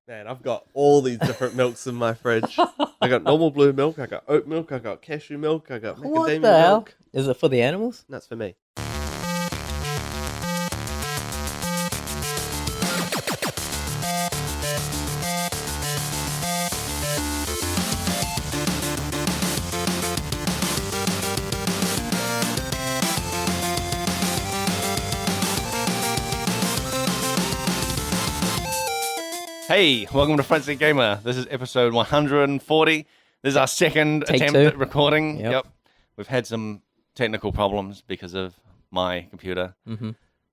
Man, I've got all these different milks in my fridge. I got normal blue milk, I got oat milk, I got cashew milk, I got What macadamia the hell? milk. Is it for the animals? That's for me. Hey, welcome to Front Seat Gamer. This is episode 140. This is our second Take attempt two. at recording. Yep. We've had some technical problems because of my computer.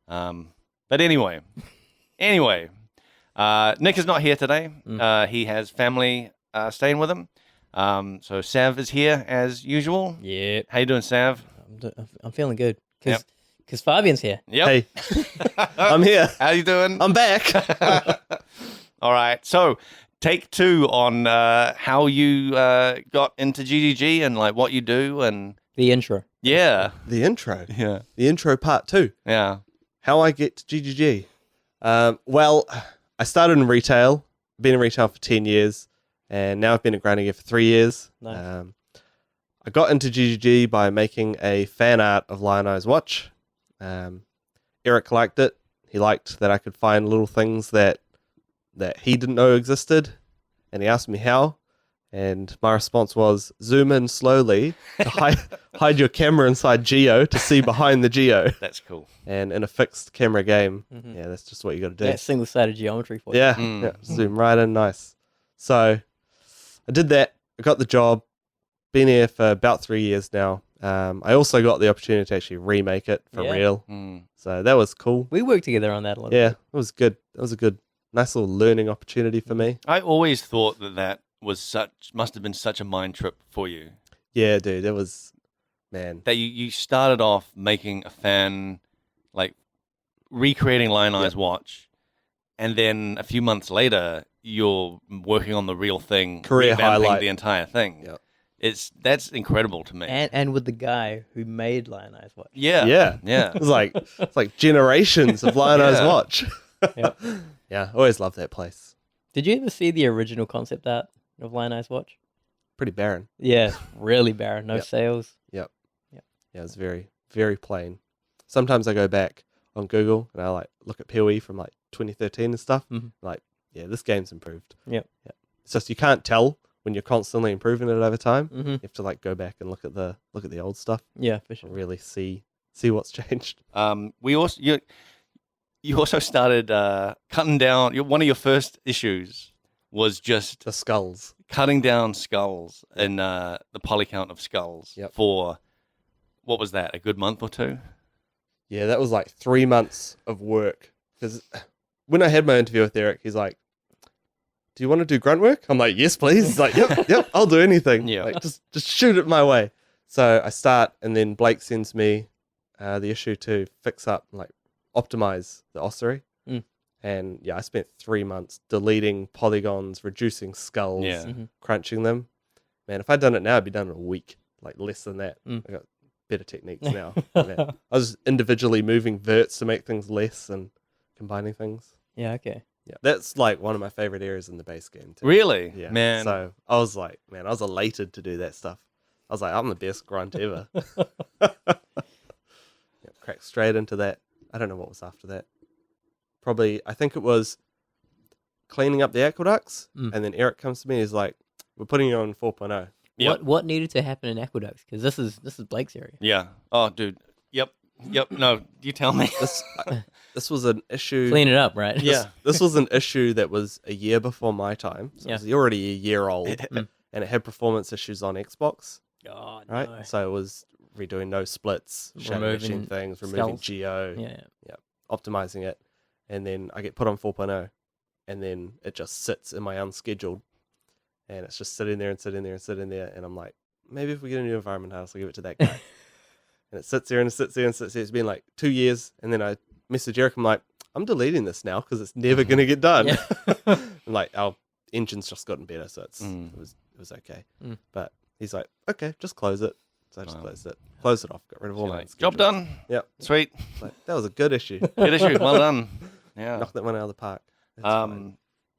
But anyway, Nick is not here today. He has family staying with him. So Sav is here as usual. Yeah. How you doing, Sav? I'm feeling good. Because Fabian's here. Yep. Hey, I'm here. How you doing? I'm back. All right. So take two on how you got into GGG and like what you do and The intro. yeah. The intro. Yeah. The intro part 2. Yeah. How I get to GGG. Well, I started in retail. Been in retail for 10 years. And now I've been at Grinding Gear for 3 years. Nice. I got into GGG by making a fan art of Lion Eyes Watch. Eric liked it. He liked that I could find little things that he didn't know existed, and he asked me how, and my response was zoom in slowly to hide your camera inside Geo to see behind the Geo. That's cool. And in a fixed camera game, yeah, that's just what you got to do. That single-sided geometry for you. Yeah, zoom right in, nice. So I did that. I got the job. Been here for about 3 years now. I also got the opportunity to actually remake it for real. So that was cool. We worked together on that a little Yeah, bit. it was good. It was a good, nice little learning opportunity for me. I always thought that was must have been such a mind trip for you. Yeah, dude, it was, man. That you started off making a fan, like recreating Lion Eyes Watch, and then a few months later, you're working on the real thing, Career revamping highlight. the entire thing. Yep. That's incredible to me. And with the guy who made Lion Eyes Watch. yeah, Yeah. yeah. It's like generations of Lion Eyes Yeah. Watch. Yep. Yeah, I always loved that place. Did you ever see the original concept art of Lion Eyes Watch? Pretty barren. Yeah, really barren. No Yep. sales. Yep. Yep. Yeah, it was very, very plain. Sometimes I go back on Google and I like look at PoE from like 2013 and stuff. Like, yeah, this game's improved. Yep. Yeah. It's just you can't tell when you're constantly improving it over time. Mm-hmm. You have to like go back and look at the old stuff Yeah, for sure. and really see what's changed. We also you also started cutting down. One of your first issues was just The skulls. cutting down skulls and the poly count of skulls Yep. for what was that? A good month or two? Yeah, that was like 3 months of work. Because when I had my interview with Eric, he's like, "Do you want to do grunt work?" I'm like, "Yes, please." He's like, "Yep, I'll do anything." Yeah. Like, just shoot it my way. So I start, and then Blake sends me the issue to fix up, like optimize the ossuary. And yeah, I spent 3 months deleting polygons, reducing skulls, Yeah. crunching them. Man, if I'd done it now, I'd be done in a week, like less than that. I got better techniques now. Man, I was individually moving verts to make things less and combining things. Yeah, okay. Yeah, that's like one of my favorite areas in the base game too. Really? Yeah, Man. So I was like, man, I was elated to do that stuff. I was like, I'm the best grunt ever. Yeah, cracked straight into that. I don't know what was after that. Probably, I think it was cleaning up the aqueducts, and then Eric comes to me and he's like, "We're putting you on 4.0. Yep. What needed to happen in Aqueducts? Because this is Blake's area. Yeah. Oh, dude. Yep. No, you tell me. This was an issue. Clean it up, right? Yeah. This was an issue that was a year before my time. So it was already a year old, and it had performance issues on Xbox. Oh, no. Right? So it was redoing no splits, shadow Removing machine things, removing skulls. geo, Yeah. optimizing it. And then I get put on 4.0, and then it just sits in my unscheduled, and it's just sitting there and sitting there and sitting there. And I'm like, maybe if we get a new environment house, I'll give it to that guy. And it sits there and it sits there and sits there. It's been like 2 years. And then I message Eric, I'm like, I'm deleting this now because it's never going to get done. Yeah. And like, our engine's just gotten better, so it was okay. But he's like, okay, just close it. So I just closed it off, got rid of all You're that. like, job done. Yep. Sweet. Like, that was a good issue. Good issue. Well done. Yeah. Knocked that one out of the park. That's fine.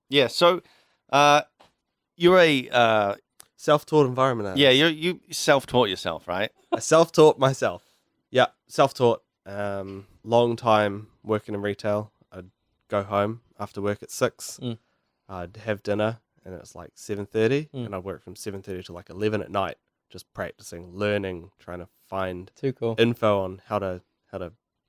Yeah. So, you're a Self-taught environment artist. yeah. You self-taught yourself, right? I self-taught myself. Yeah, self-taught. Long time working in retail. I'd go home after work at 6. Mm. I'd have dinner, and it was like 7:30, Mm. and I'd work from 7:30 to like 11 at night, just practicing, learning, trying to find Too cool. info on how to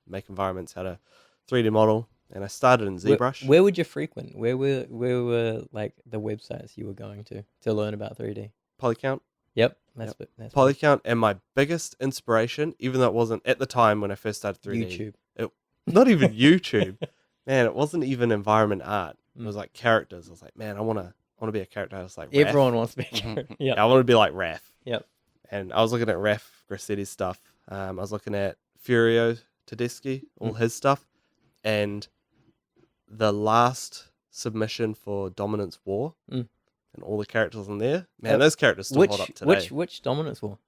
make environments, how to 3D model. And I started in ZBrush. Where would you frequent? Where were like the websites you were going to learn about 3D? Polycount. Yep, that's that's Polycount, and my biggest inspiration, even though it wasn't at the time when I first started 3D. YouTube. Not even YouTube. Man, it wasn't even environment art. It Mm. was like characters. I was like, man, I wanna be a character artist like Raph. Everyone wants to be. Yeah. Yeah, I want to be like Raph. Yep. And I was looking at Raph Grassetti's stuff. I was looking at Furio Tedeschi, all his stuff, and the last submission for Dominance War, Mm. and all the characters in there. Man, those characters still hold up today. Which Dominance War?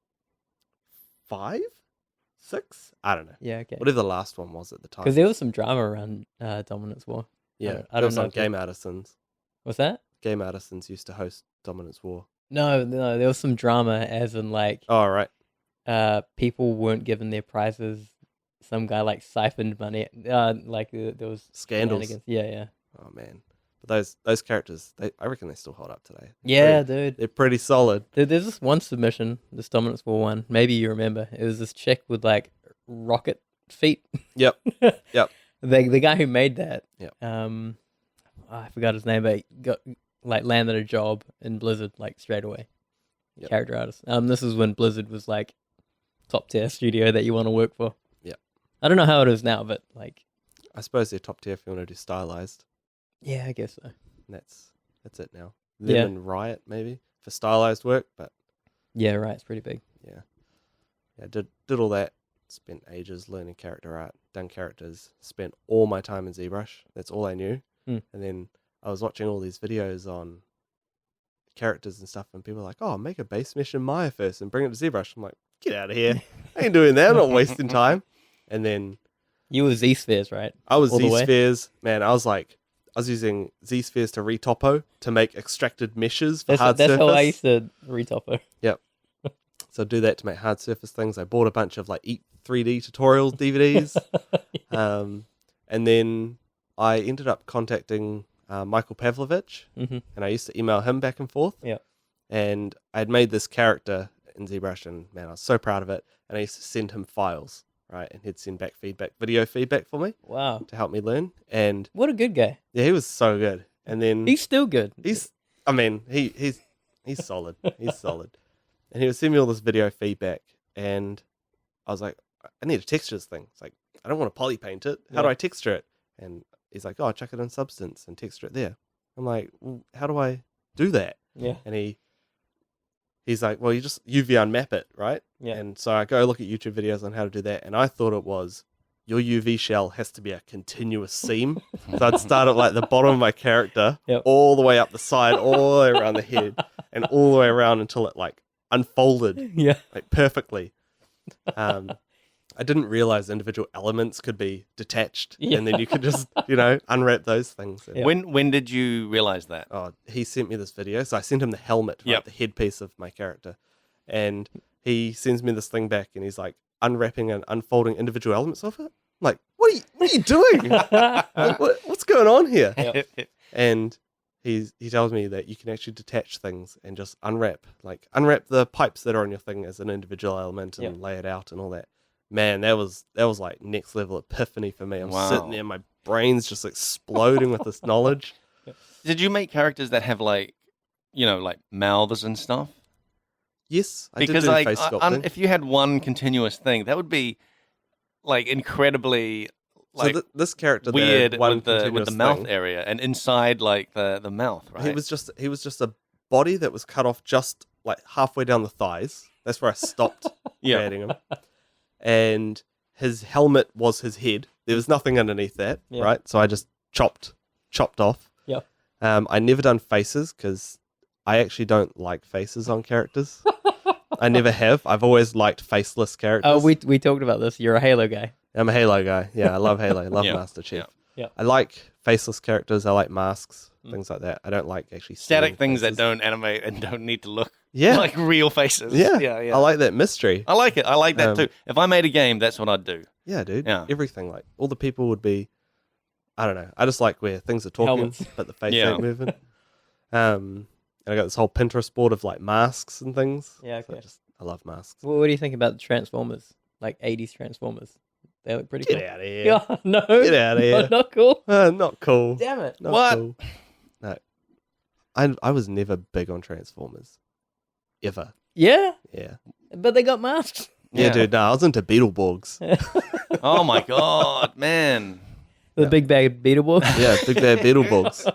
5, 6? I don't know. Yeah, okay. Whatever the last one was at the time. Because there was some drama around Dominance War. Yeah, I it don't was know on if Game Artisans. What's that? Game Artisans used to host Dominance War. No, there was some drama, as in like Oh, right. people weren't given their prizes. Some guy like siphoned money. Like there was Scandals. shenanigans. Yeah. Oh, man. But those characters, I reckon they still hold up today. Yeah, dude. They're pretty solid. There's this one submission, this Dominance War one. Maybe you remember. It was this chick with like rocket feet. Yep. Yep. The guy who made that. Yep. I forgot his name, but he got like landed a job in Blizzard like straight away. Yep. Character artist. This is when Blizzard was like top tier studio that you want to work for. Yep. I don't know how it is now, but like I suppose they're top tier if you want to do stylized. yeah, I guess so. And that's it now. Them Yeah. and Riot maybe for stylized work, but Yeah, right. It's pretty big. yeah, did all that. Spent ages learning character art, done characters. Spent all my time in ZBrush. That's all I knew. Hmm. And then I was watching all these videos on characters and stuff, and people were like, "Oh, make a base mesh in Maya first and bring it to ZBrush." I'm like, "Get out of here! I ain't doing that. I'm not wasting time." And then You were Z Spheres, right? I was All the way? Z-Spheres. Man, I was using Z-Spheres to retopo to make extracted meshes for hard That's surface. how I used to retopo. So I do that to make hard surface things. I bought a bunch of like Eat 3D tutorials DVDs. And then I ended up contacting Michael Pavlovich, Mm-hmm. and I used to email him back and forth. Yeah. And I had made this character in ZBrush, and man, I was so proud of it. And I used to send him files, right? And he'd send back video feedback for me Wow. to help me learn. And What a good guy. yeah, he was so good. And then He's still good. he's solid. He's solid. And he would send me all this video feedback, and I was like, I need to texture this thing. It's like, I don't want to poly paint it. How do Yeah. I texture it? And he's like, oh, chuck it in Substance and texture it there. I'm like, well, how do I do that? Yeah. And he's like, well, you just UV unmap it, right? Yeah. And so I go look at YouTube videos on how to do that, and I thought it was your UV shell has to be a continuous seam. So I'd start at like the bottom of my character, Yep. all the way up the side, all the way around the head, and all the way around until it like unfolded Yeah. like perfectly. I didn't realize individual elements could be detached, Yeah. and then you could just unwrap those things. And, Yeah. When did you realize that? Oh, he sent me this video, so I sent him the helmet, right, Yep. the headpiece of my character, and he sends me this thing back, and he's like unwrapping and unfolding individual elements of it. I'm like, what are you doing? Like, what's going on here? And he tells me that you can actually detach things and just unwrap the pipes that are on your thing as an individual element and Yeah. lay it out and all that. Man, that was like next level epiphany for me. I'm Wow. sitting there, my brain's just exploding with this knowledge. Did you make characters that have like mouths and stuff? Yes, I Because did do like face sculpting. if you had one continuous thing, that would be like incredibly like this character that weird had one with the continuous mouth thing, area and inside like the mouth, right? he was just a body that was cut off just like halfway down the thighs. That's where I stopped Yeah. creating him. And his helmet was his head. There was nothing underneath that, Yeah. right? So I just chopped off. Yeah. I never done faces because I actually don't like faces on characters. I never have. I've always liked faceless characters. Oh, we talked about this. You're a Halo guy. I'm a Halo guy. Yeah, I love Halo. I love Yeah. Master Chief. Yeah. Yeah. I like faceless characters. I like masks. things like that. I don't like actually Static seeing things that faces. don't animate and don't need to look Yeah, like real faces. yeah, yeah. I like that mystery. I like it. I like that Um, too. If I made a game, that's what I'd do. Yeah, dude. Yeah. Everything, like all the people would be. I don't know. I just like where things are talking, Helmets. but the face Yeah. ain't moving. And I got this whole Pinterest board of like masks and things. Yeah, So okay. I love masks. What do you think about the Transformers? Like 80s Transformers? They look pretty Get cool. out of here. Yeah, no. Get outta here. Not cool. Not cool. Damn it. Not What? cool. No. I was never big on Transformers. Ever. Yeah, Yeah. but they got masks. Yeah, dude. No, I was into Beetleborgs. Oh my god, man. The big bag Beetleborgs. Yeah, big bad Beetleborgs.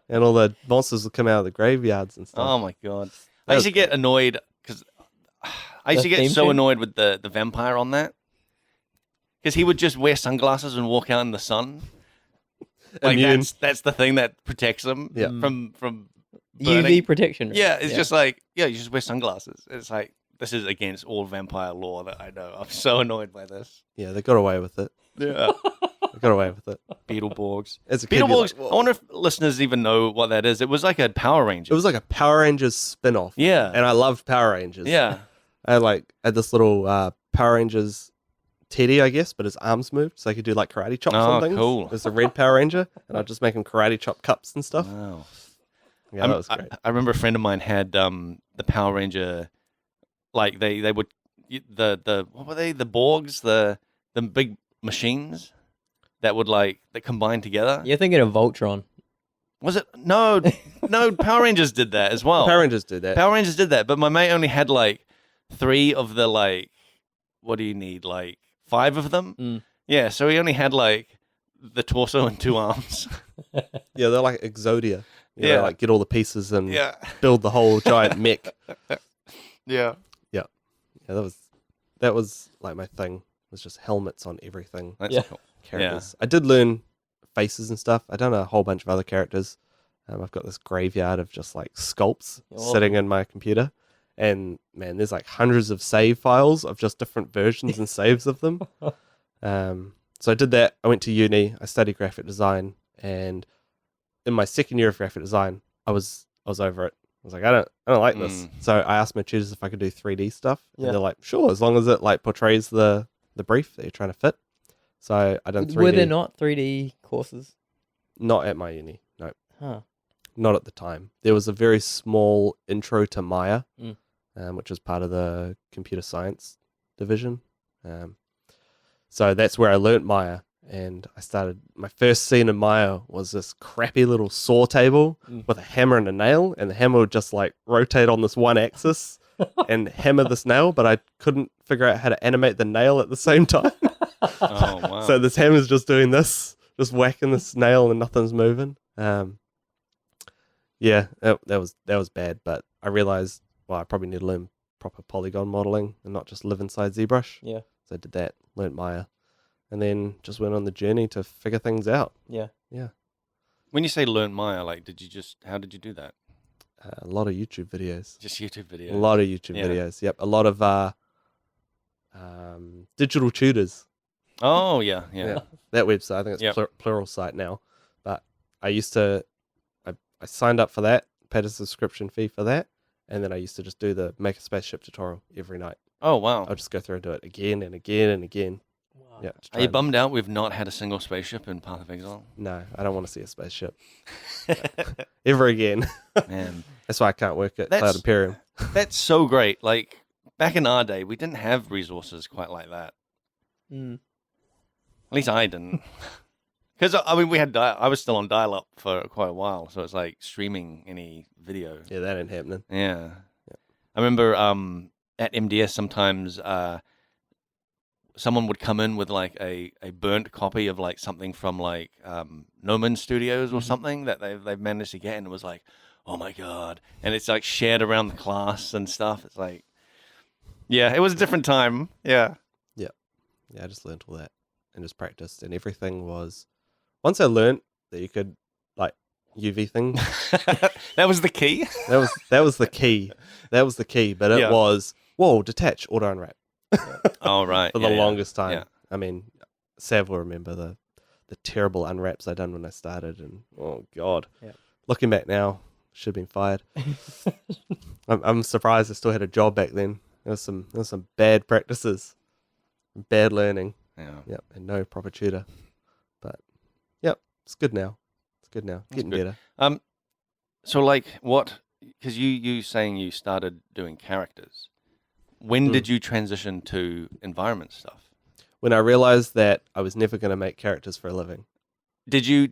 And all the monsters would come out of the graveyards and stuff. Oh my god. That I used was to get annoyed because I used The to get theme so tune? annoyed with the vampire on that. Because he would just wear sunglasses and walk out in the sun. Like Immune. that's the thing that protects him Yeah. from UV burning. protection. Right? Yeah, it's just like, yeah, you just wear sunglasses. It's like, this is against all vampire law that I know. I'm so annoyed by this. Yeah, they got away with it. Yeah. They got away with it. Beetleborgs. As a kid, you're Beetleborgs, like, "Whoa." I wonder if listeners even know what that is. It was like a Power Ranger. It was like a Power Rangers spin-off. Yeah. And I loved Power Rangers. Yeah. I had this little Power Rangers teddy, I guess, but his arms moved, so I could do like karate chops Oh, and things. cool. It was a red Power Ranger, and I'd just make him karate chop cups and stuff. Wow. Yeah, that was great. I remember a friend of mine had the Power Ranger, like they would the what were they, the Borgs, the big machines that would that combine together. You're thinking of Voltron. Was it no Power Rangers did that as well. Power Rangers did that. Power Rangers did that, but my mate only had like 3 of the what do you need, like 5 of them? Mm. Yeah, so he only had like the torso and 2 arms. Yeah, they're like Exodia. You Yeah. know, like get all the pieces and Yeah. build the whole giant mech. Yeah. Yeah, that was like my thing. Was just helmets on everything. That's Yeah. cool. Characters. I did learn faces and stuff. I done a whole bunch of other characters. I've got this graveyard of just like sculpts Oh. sitting in my computer. And man, there's like hundreds of save files of just different versions and saves of them. So I did that. I went to uni. I studied graphic design, and in my second year of graphic design, I was over it. I was like, I don't like this. So I asked my tutors if I could do 3D stuff, Yeah. and they're like, sure, as long as it like portrays the brief that you're trying to fit. So I done 3D. Were there not 3D courses? Not at my uni. No, Huh. not at the time. There was a very small intro to Maya, Mm. Which was part of the computer science division. So that's where I learnt Maya, and I started. My first scene in Maya was this crappy little saw table Mm. with a hammer and a nail, and the hammer would just like rotate on this one axis and hammer this nail, but I couldn't figure out how to animate the nail at the same time. Oh wow. So this hammer's just doing this, just whacking this nail, and nothing's moving. Yeah, that was bad. But I realized, well, I probably need to learn proper polygon modeling and not just live inside ZBrush. Yeah. So I did that, learnt Maya, and then just went on the journey to figure things out. Yeah. When you say learn Maya, how did you do that? A lot of YouTube videos. Just YouTube videos. A lot of YouTube Yeah. videos. Yep. A lot of digital tutors. Oh yeah, yeah. That website, I think it's Yep. plural site now. But I used to, I signed up for that, paid a subscription fee for that, and then I used to just do the make a spaceship tutorial every night. Oh wow. I'll just go through and do it again and again and again. Wow. Yeah. Are you bummed out we've not had a single spaceship in Path of Exile? No, I don't want to see a spaceship ever again. Man, That's why I can't work at That's- Cloud Imperium. that's so great. Like back in our day, we didn't have resources quite like that. Mm. At least I didn't. Because I mean, I was still on dial-up for quite a while, so it's like streaming any video. Yeah, that ain't happening. Yeah. I remember at MDS sometimes someone would come in with like a burnt copy of like something from like Noman Studios or something that they've managed to get, and it was like, oh my god, and it's like shared around the class and stuff. It's like, yeah, it was a different time. Yeah. Yeah, I just learned all that and just practiced, and everything was. Once I learned that you could like UV things, That was the key. that was the key. That was the key. But it Yeah. was detach, auto unwrap Oh right. for the Yeah. longest time. Yeah. I mean, Sav will remember the terrible unwraps I done when I started, and oh god, Yeah. looking back now, should have been fired. I'm surprised I still had a job back then. There was some bad practices, bad learning. Yeah. Yep, and no proper tutor. But yep, it's good now. It's good now. Getting good. better. So like what? Because you saying you started doing characters. When did you transition to environment stuff? When I realized that I was never going to make characters for a living. Did you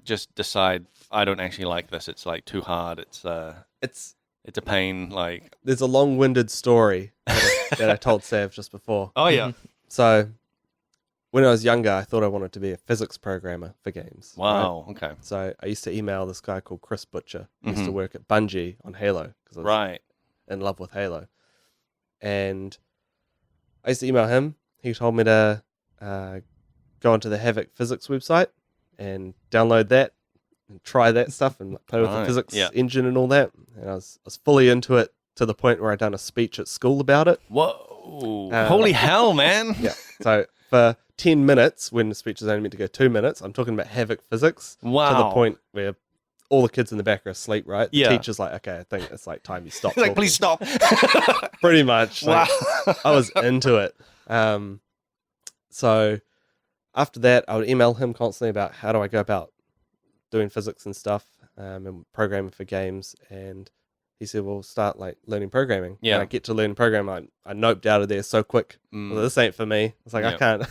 just decide I don't actually like this? It's like too hard. It's a pain. Like There's a long-winded story that I told Sav just before. oh yeah, So when I was younger, I thought I wanted to be a physics programmer for games. wow, Right? okay, So I used to email this guy called Chris Butcher. He used to work at Bungie on Halo because I was right, in love with Halo. And I used to email him. He told me to go onto the Havoc physics website and download that and try that stuff and play with the Right, physics yeah. engine and all that. And I was fully into it to the point where I'd done a speech at school about it. whoa, Uh, holy hell, man! Yeah. So for 10 minutes, when the speech is only meant to go 2 minutes, I'm talking about Havoc physics Wow, to the point where all the kids in the back are asleep, right? The Yeah. teacher's like, okay, I think it's like time you stop like talking. please stop. Pretty much. Wow, Like, I was into it. So after that, I would email him constantly about how do I go about doing physics and stuff and programming for games. And he said, well, start like learning programming. Yeah. And I get to learn programming. I noped out of there so quick. Well, this ain't for me. It's like, Yeah.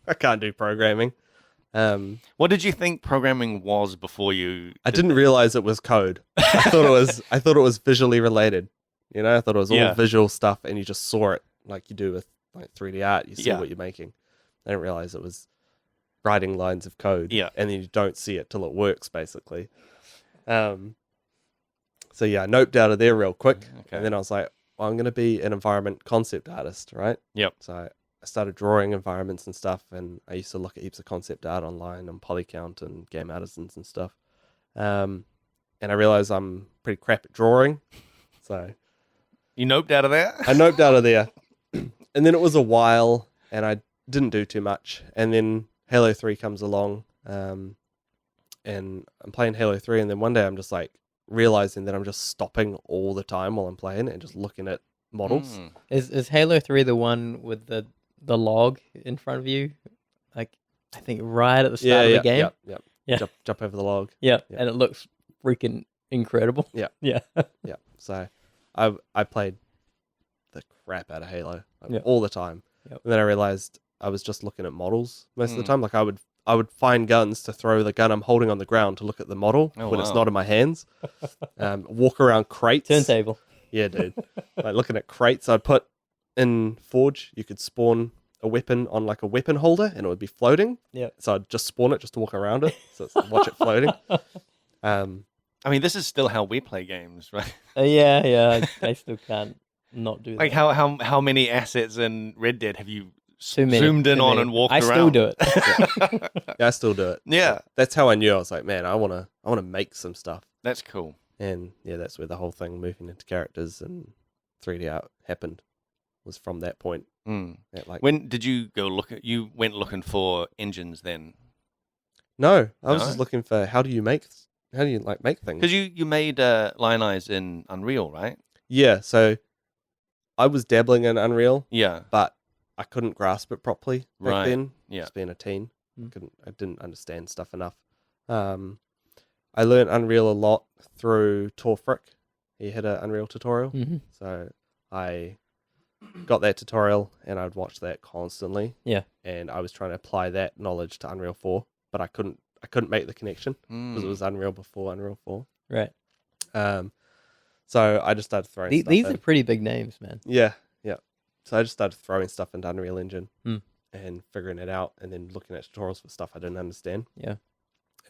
I can't do programming. What did you think programming was before you? I didn't realize it was code. I thought it was visually related. You know, I thought it was all Yeah. visual stuff and you just saw it like you do with like 3D art. You see Yeah. what you're making. I didn't realize it was writing lines of code. Yeah. And then you don't see it till it works, basically. So yeah, I noped out of there real quick. Okay. And then I was like, well, I'm going to be an environment concept artist, right? Yep. So I started drawing environments and stuff, and I used to look at heaps of concept art online and Polycount and Game Artisans and stuff. And I realized I'm pretty crap at drawing. So You noped out of there? I noped out of there. And then it was a while, and I didn't do too much. And then Halo 3 comes along, and I'm playing Halo 3, and then one day I'm just like realizing that I'm just stopping all the time while I'm playing and just looking at models. Mm. Is Halo 3 the one with the log in front of you? Like, I think right at the start of the game? Yeah. Jump over the log. Yeah, Yeah. and it looks freaking incredible. Yeah. Yeah. Yeah. So I played the crap out of Halo like, Yeah. all the time. Yep. And then I realized I was just looking at models most of the Mm. time. Like I would find guns to throw the gun I'm holding on the ground to look at the model Oh, when it's wow. not in my hands. Walk around crates. Turntable. Yeah, dude. Like looking at crates, I'd put in Forge, you could spawn a weapon on like a weapon holder and it would be floating. Yep. So I'd just spawn it just to walk around it. So watch it floating. I mean, this is still how we play games, right? Yeah. I still can't not do Like that. how many assets in Red Dead have you Too many, zoomed in too on many. and walked I around? still do it. Yeah, I still do it. Yeah, That's how I knew. I was like, man, I wanna make some stuff. that's cool. And yeah, that's where the whole thing moving into characters and 3D art happened. Was from that point. Mm. At like When did you go look at? You went looking for engines then, no, I was No? just looking for how do you make things? because you made Lion Eyes in Unreal, right? Yeah, so I was dabbling in Unreal, Yeah, but I couldn't grasp it properly back Right, then. yeah. Just being a teen, Mm. I didn't understand stuff enough. I learned Unreal a lot through Torfrick. He had an Unreal tutorial, Mhm. so I got that tutorial and I'd watch that constantly. Yeah. And I was trying to apply that knowledge to Unreal 4, but I couldn't make the connection because it Mm. was Unreal before Unreal 4. Right. So I just started throwing stuff These in. are pretty big names, man. Yeah. So I just started throwing stuff into Unreal Engine Mm. and figuring it out and then looking at tutorials for stuff I didn't understand. Yeah.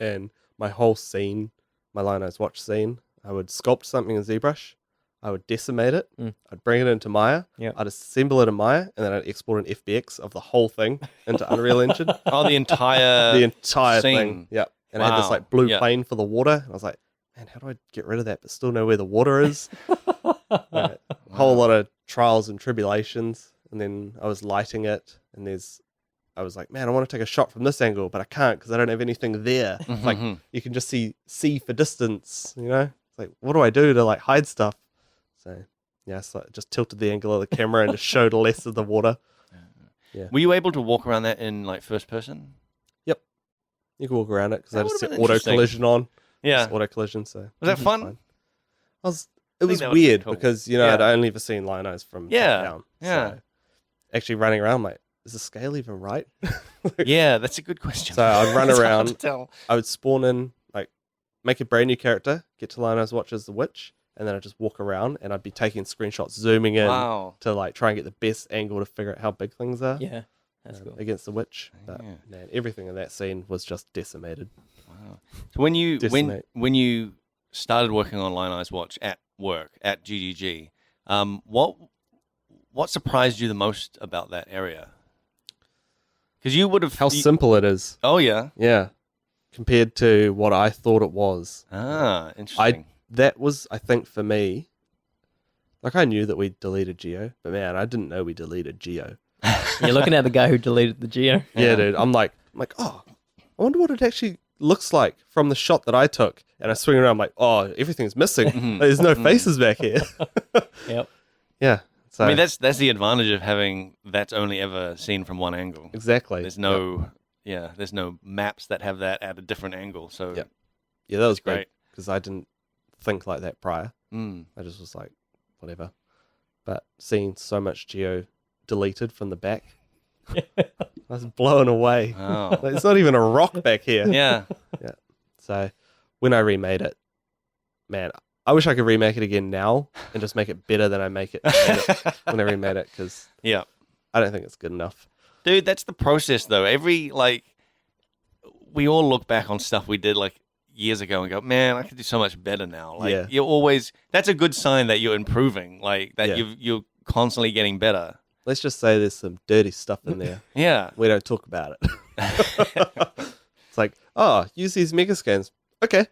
And my whole scene, my Lion Eyes Watch scene, I would sculpt something in ZBrush, I would decimate it, Mm. I'd bring it into Maya, Yep. I'd assemble it in Maya, and then I'd export an FBX of the whole thing into Unreal Engine. Oh, the entire The entire scene. thing. Yeah. And I had this Wow. like blue Yeah. plane for the water. And I was like, man, how do I get rid of that but still know where the water is? A whole lot of trials and tribulations. And then I was lighting it, and there's I was like, man, I want to take a shot from this angle, but I can't because I don't have anything there. It's like you can just see for distance, you know? It's like, what do I do to like hide stuff? So yeah, so I just tilted the angle of the camera and just showed less of the water. Yeah. Were you able to walk around that in like first person? Yep. You can walk around it because I That just would've set been auto interesting. collision on. Yeah. Just auto collision. So Was that it's fun? fine. It think was that would be weird cool. because, you know, Yeah. I'd only ever seen line eyes from Yeah, top down. yeah. So actually running around, like, is the scale even right? Yeah, that's a good question. So I'd run It's hard around. to tell. I would spawn in, like, make a brand new character, get to line eyes watch as the witch, and then I'd just walk around and I'd be taking screenshots, zooming in Wow. to like try and get the best angle to figure out how big things are Yeah, that's cool. against the witch. But Yeah. man, everything in that scene was just decimated. Wow. So when you Decimate. when you started working on Line Eyes Watch at work at GGG, what surprised you the most about that area? Because you would have How simple it is. Oh yeah. Yeah. Compared to what I thought it was. Ah, interesting. That was, I think, for me, like I knew that we deleted Geo, but man, I didn't know we deleted Geo. You're looking at the guy who deleted the Geo. Yeah, dude. I'm like, oh, I wonder what it actually looks like from the shot that I took. And I swing around, I'm like, oh, everything's missing. Mhm. There's no faces back here. Yep. Yeah. So I mean, that's the advantage of having that's only ever seen from one angle. exactly. There's no there's no maps that have that at a different angle. So Yep. Yeah, that was That's great great. because I didn't think like that prior. Mm. I just was like, whatever. But seeing so much Geo deleted from the back, I was blown away. Wow. Like, it's not even a rock back here. Yeah. So when I remade it, man, I wish I could remake it again now and just make it better than I made it when I remade it because Yeah. I don't think it's good enough. Dude, that's the process though. We all look back on stuff we did like years ago and go, man, I could do so much better now. Like Yeah. you're always, that's a good sign that you're improving, like that Yeah. you're constantly getting better. Let's just say there's some dirty stuff in there. Yeah. We don't talk about it. It's like, oh, use these mega scans. Okay.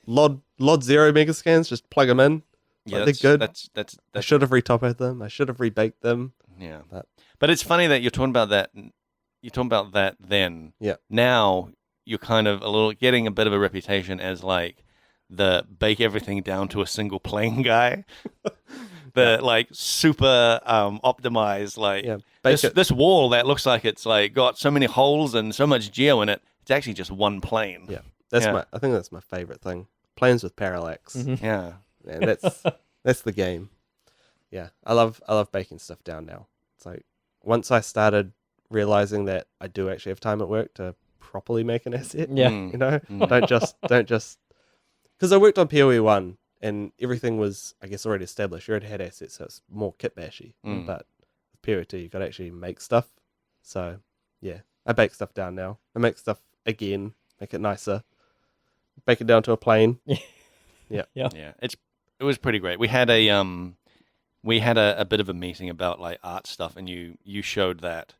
LOD 0 mega scans, just plug them in. Yeah, Like, that's they're good. That's I should have retopped them. I should have rebaked them. yeah. But- But it's funny that you're talking about that. You're talking about that then. Yeah. Now you're kind of getting a bit of a reputation as like the bake everything down to a single plane guy. The like super optimized like Yeah. Bake it. this wall that looks like it's like got so many holes and so much geo in it. It's actually just one plane. Yeah. Yeah. I think that's my favorite thing. Planes with parallax. Mhm. Yeah. And that's the game. Yeah. I love baking stuff down now. It's like once I started realizing that I do actually have time at work to properly make an asset. Yeah. Mm. You know? Mm. Don't just because I worked on PoE 1 and everything was I guess already established. You already had assets, so it's more kit bashy. Mm. But with PoE 2 you gotta actually make stuff. So yeah. I bake stuff down now. I make stuff again, make it nicer. Bake it down to a plane. Yeah, it was pretty great. We had a bit of a meeting about like art stuff, and you showed that.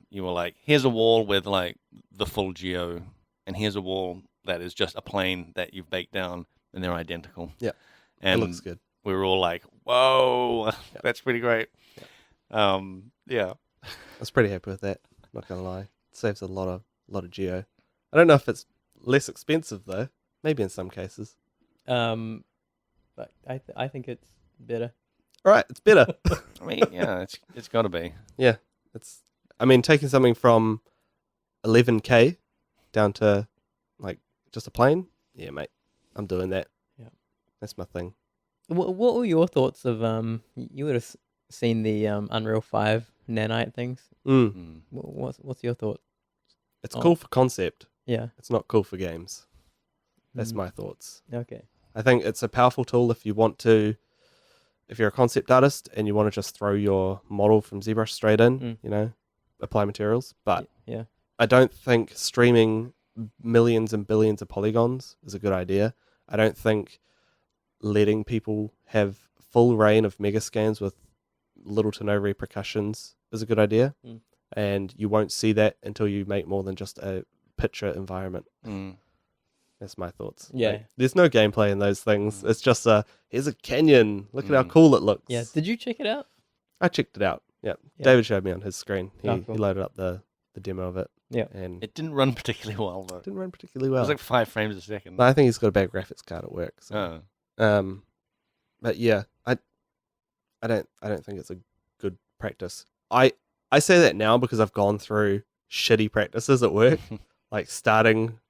You were like, here's a wall with like the full geo, and here's a wall that is just a plane that you've baked down, and they're identical. Yeah, and it looks good. we were all like, whoa, that's pretty great. Yeah. Yeah. I was pretty happy with that. Not gonna lie, it saves a lot of geo. I don't know if it's less expensive though. Maybe in some cases. But I think it's better. All right, it's better. I mean, yeah, it's got to be. Yeah, it's. I mean, taking something from 11K down to like just a plane. Yeah, mate, I'm doing that. Yeah. That's my thing. What were your thoughts of You would have seen the Unreal 5 nanite things. Mm. Mm. What's your thought? It's Oh. cool for concept. Yeah. It's not cool for games. That's Mm. my thoughts. Okay. I think it's a powerful tool if you want to, if you're a concept artist and you want to just throw your model from ZBrush straight in, Mm. you know, apply materials. But Yeah. I don't think streaming millions and billions of polygons is a good idea. I don't think letting people have full reign of mega scans with little to no repercussions is a good idea. Mm. And you won't see that until you make more than just a picture environment. Mm. That's my thoughts. Yeah. Like, there's no gameplay in those things. Mm. It's just here's a canyon. Look at how Mm. cool it looks. Yeah. Did you check it out? I checked it out. Yeah. Yeah. David showed me on his screen. He Oh, cool. he loaded up the the demo of it. Yeah. And It didn't run particularly well though. didn't run particularly It well. was like 5 frames a second. No, I think he's got a bad graphics card at work. So. Oh. But yeah, I don't think it's a good practice. I say that now because I've gone through shitty practices at work, like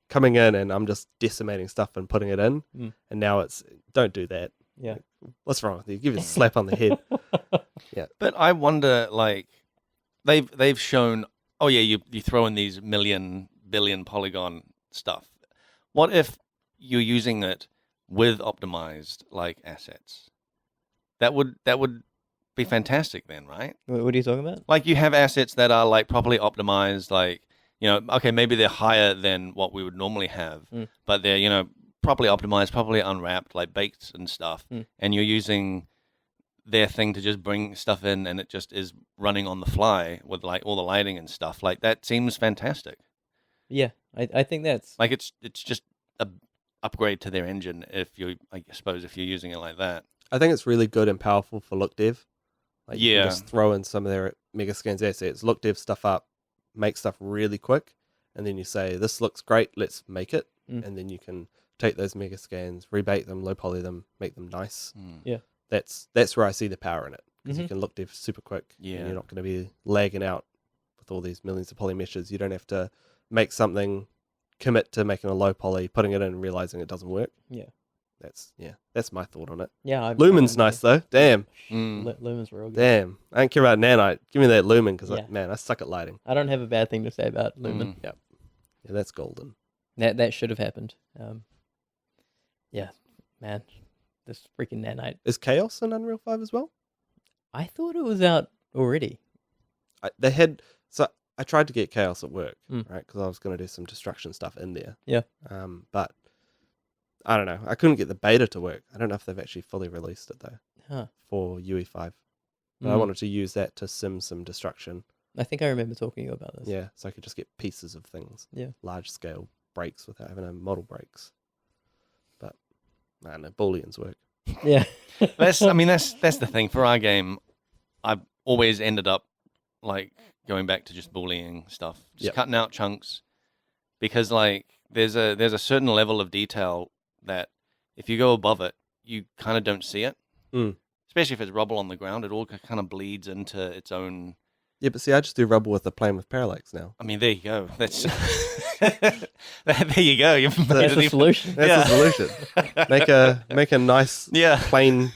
coming in and I'm just decimating stuff and putting it in, and now it's don't do that. Yeah. Like, what's wrong with you? Give you a slap on the head. But I wonder, like, they've shown, oh yeah, you throw in these billion polygon stuff. What if you're using it with optimized like assets? That would be fantastic then, right? What are you talking about? Like you have assets that are like properly optimized, like, you know, okay, maybe they're higher than what we would normally have, but they're, you know, properly optimized, properly unwrapped, like baked and stuff, and you're using their thing to just bring stuff in and it just is running on the fly with like all the lighting and stuff. Like that seems fantastic. Yeah, I think that's Like it's just a upgrade to their engine I suppose if you're using it like that. I think it's really good and powerful for look dev. Like you Yeah. can just throw in some of their Megascans assets, look dev stuff up, make stuff really quick, and then you say, this looks great, let's make it. And then you can take those Megascans, rebake them, low poly them, make them nice. Yeah. That's where I see the power in it. Because you can look dev super quick. Yeah. And you're not going to be lagging out with all these millions of poly meshes. You don't have to make something, commit to making a low poly, putting it in and realizing it doesn't work. Yeah. That's my thought on it. Yeah. Lumen's nice though. Damn. Lumen's real good. Damn. I don't care about nanite. Give me that lumen because, Yeah. man, I suck at lighting. I don't have a bad thing to say about Lumen. Yeah, that's golden. That should have happened. Yeah, man, this freaking nanite. Is Chaos in Unreal 5 as well? I thought it was out already. I tried to get Chaos at work, Mm. right? Because I was going to do some destruction stuff in there. Yeah. But I don't know. I couldn't get the beta to work. I don't know if they've actually fully released it though Huh. for UE5. But I Mm. wanted to use that to sim some destruction. I think I remember talking to you about this. Yeah, so I could just get pieces of things. Yeah. Large scale breaks without having a model breaks. But I don't know, Booleans work. Yeah. That's the thing for our game. I've always ended up like going back to just bullying stuff, just cutting out chunks, because like there's a certain level of detail that if you go above it, you kind of don't see it. Especially if it's rubble on the ground, it all kind of bleeds into its own. Yeah, but see, I just do rubble with the plane with parallax now. I mean, there you go. That's there you go. You've made That's it the even- solution. That's the solution. Make a nice plain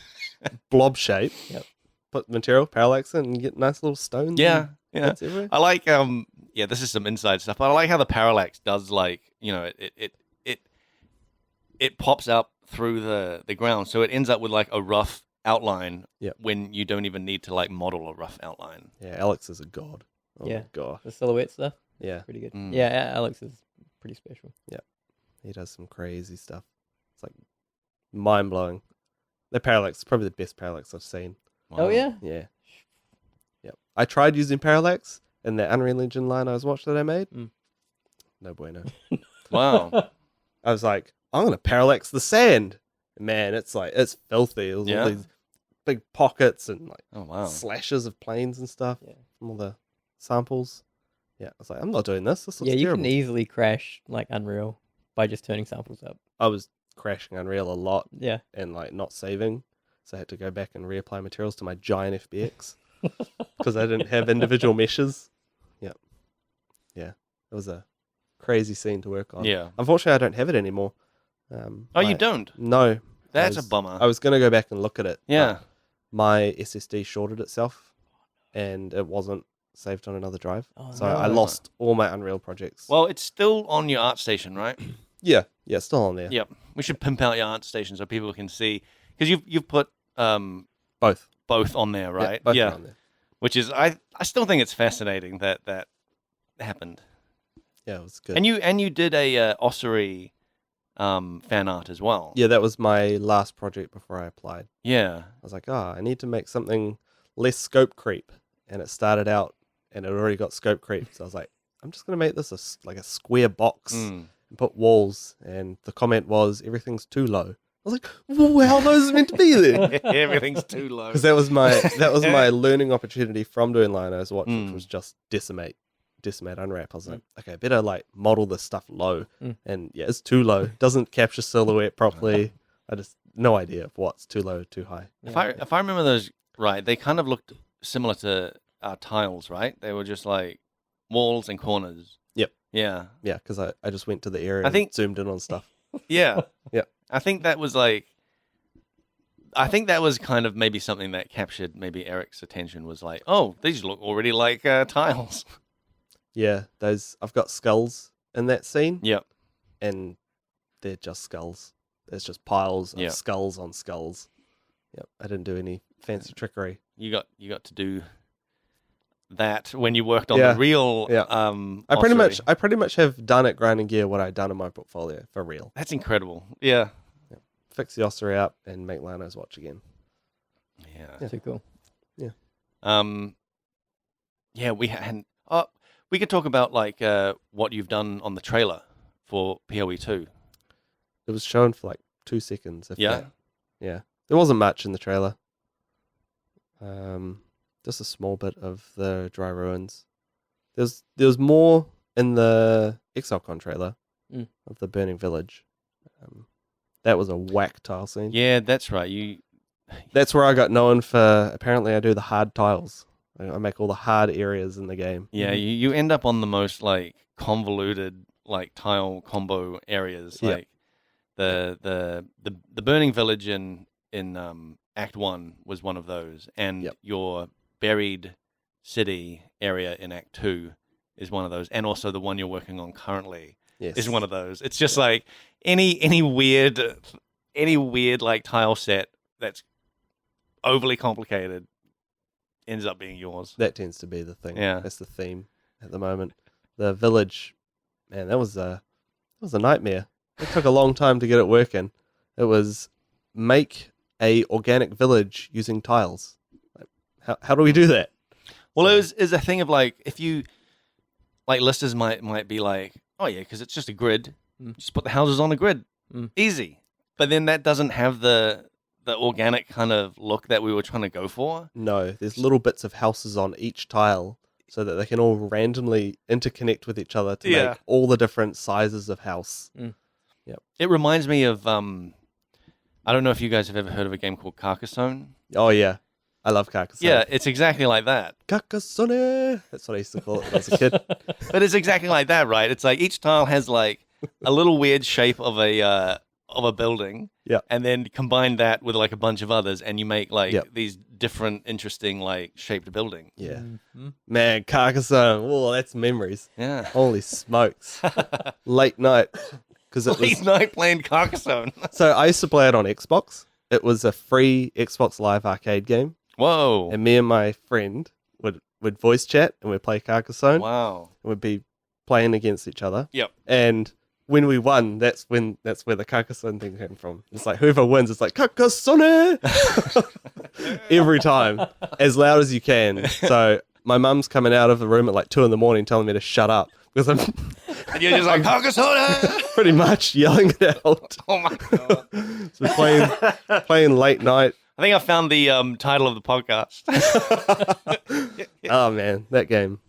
blob shape. Yep. Put material, parallax in, and you get nice little stones. Yeah. and bits everywhere. I like this is some inside stuff, but I like how the parallax does, like, you know, it pops up through the ground, so it ends up with like a rough outline when you don't even need to like model a rough outline. Yeah, Alex is a god. Oh Yeah. my god. The silhouette stuff. Yeah, Pretty good. Mm. Yeah, Alex is pretty special. he does some crazy stuff. It's like mind blowing. The parallax is probably the best parallax I've seen. Oh yeah. Yeah. Yep. I tried using parallax in the Unreal Engine line I was watching that I made. No bueno. Wow. I was like, I'm gonna parallax the sand. Man, it's filthy. It was all these big pockets and like Oh wow. slashes of planes and stuff Yeah. from all the samples. Yeah, I was like, I'm not doing this. This looks Yeah, you terrible. can easily crash like Unreal by just turning samples up. I was crashing Unreal a lot Yeah. and like not saving, so I had to go back and reapply materials to my giant FBX because I didn't have individual meshes. Yep. Yeah, it was a crazy scene to work on. Yeah. Unfortunately, I don't have it anymore. You don't? No. That's a bummer. I was going to go back and look at it. Yeah. but my SSD shorted itself and it wasn't saved on another drive. Oh, So no. I lost all my Unreal projects. Well, it's still on your ArtStation, right? yeah, it's still on there. Yep. We should pimp out your ArtStation so people can see, because you've put Both. both on there, Yeah, right? both are on there. Which is I still think it's fascinating that happened. Yeah, it was good. And you did a ossuary fan art as well. Yeah, that was my last project before I applied. Yeah. I was like, I need to make something less scope creep. And it started out and it already got scope creep. So I was like, I'm just going to make this like a square box and put walls. And the comment was, everything's too low. I was like, well, how low is it meant to be then? Everything's too low. Because that was my learning opportunity from doing Lino's Watch, which was just decimate Decimate Unwrap. I was like, okay, I better like model this stuff low. Mm. And yeah, it's too low. Doesn't capture silhouette properly. I just no idea of what's too low, too high. If I remember those right, they kind of looked similar to our tiles, right? They were just like walls and corners. Yep. Yeah. Yeah, because I just went to the area I think- and zoomed in on stuff. Yeah. Yep. I think that was kind of maybe something that captured maybe Eric's attention was like, oh, these look already like tiles. Yeah, I've got skulls in that scene. Yep. And they're just skulls. There's just piles of Yeah. skulls on skulls. Yep, I didn't do any fancy trickery. You got to do that when you worked on Yeah. the real Yeah. I ossuary. pretty much have done at Grinding Gear what I've done in my portfolio for real. That's incredible. Yeah. Fix the ossuary up and make Lano's watch again. Yeah. Too cool. Yeah, we could talk about like what you've done on the trailer for PoE 2. It was shown for like 2 seconds. If Yeah. that. Yeah. There wasn't much in the trailer. Just a small bit of the dry ruins. There's more in the ExileCon trailer of the burning village. That was a whack tile scene. Yeah, that's right. That's where I got known for. Apparently, I do the hard tiles. I make all the hard areas in the game. Yeah, you end up on the most like convoluted like tile combo areas. Yeah. Like the burning village in Act 1 was one of those, and Yep. your buried city area in Act 2 is one of those, and also the one you're working on currently Yes. is one of those. It's just like any weird like tile set that's overly complicated ends up being yours. That tends to be the thing. Yeah. That's the theme at the moment. The village, man, that was a nightmare. It took a long time to get it working. It was make a organic village using tiles. Like, how do we do that? Well, it was a thing of like, if you like listers might be like, oh yeah, because it's just a grid. Just put the houses on a grid, easy. But then that doesn't have the organic kind of look that we were trying to go for. No, there's little bits of houses on each tile so that they can all randomly interconnect with each other to make all the different sizes of house. It reminds me of I don't know if you guys have ever heard of a game called Carcassonne. Oh yeah, I love Carcassonne. Yeah, it's exactly like that. Carcassonne. That's what I used to call it when I was a kid. But it's exactly like that, right? It's like each tile has like a little weird shape of a building. Yeah. And then combine that with like a bunch of others and you make like Yep. these different interesting like shaped buildings. Yeah. Man, Carcassonne. Oh, that's memories. Yeah. Holy smokes. Late night. Because it Late was. night playing Carcassonne. So I used to play it on Xbox. It was a free Xbox Live arcade game. Whoa. And me and my friend would voice chat and we'd play Carcassonne. Wow. And we'd be playing against each other. Yep. And when we won, that's where the Carcassonne thing came from. It's like whoever wins, it's like Carcassonne every time, as loud as you can. So my mum's coming out of the room at like 2 a.m, telling me to shut up because I'm And you're just like Carcassonne. pretty much yelling it out. Oh my god. So playing late night. I think I found the title of the podcast. Oh man, that game.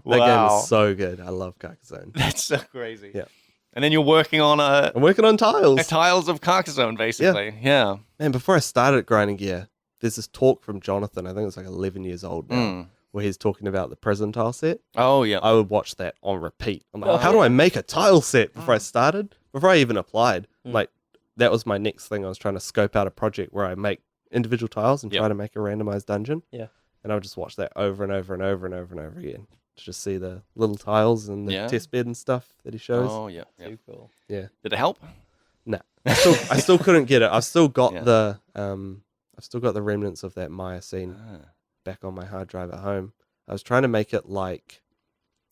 That game is so good. I love Carcassonne. That's so crazy. Yeah. And then you're working on I'm working on tiles. tiles of Carcassonne, basically. Yeah. Man, before I started Grinding Gear, there's this talk from Jonathan. I think it's like 11 years old now, where he's talking about the prison tile set. Oh, yeah. I would watch that on repeat. I'm like, how do I make a tile set before I started? Before I even applied. Like, that was my next thing. I was trying to scope out a project where I make individual tiles and try to make a randomized dungeon. Yeah. And I would just watch that over and over and over and over and over again to just see the little tiles and the test bed and stuff that he shows. Oh, yeah. Yeah. Too cool. Yeah. Did it help? Nah. I still couldn't get it. I've still got Yeah. I've still got the remnants of that Maya scene back on my hard drive at home. I was trying to make it like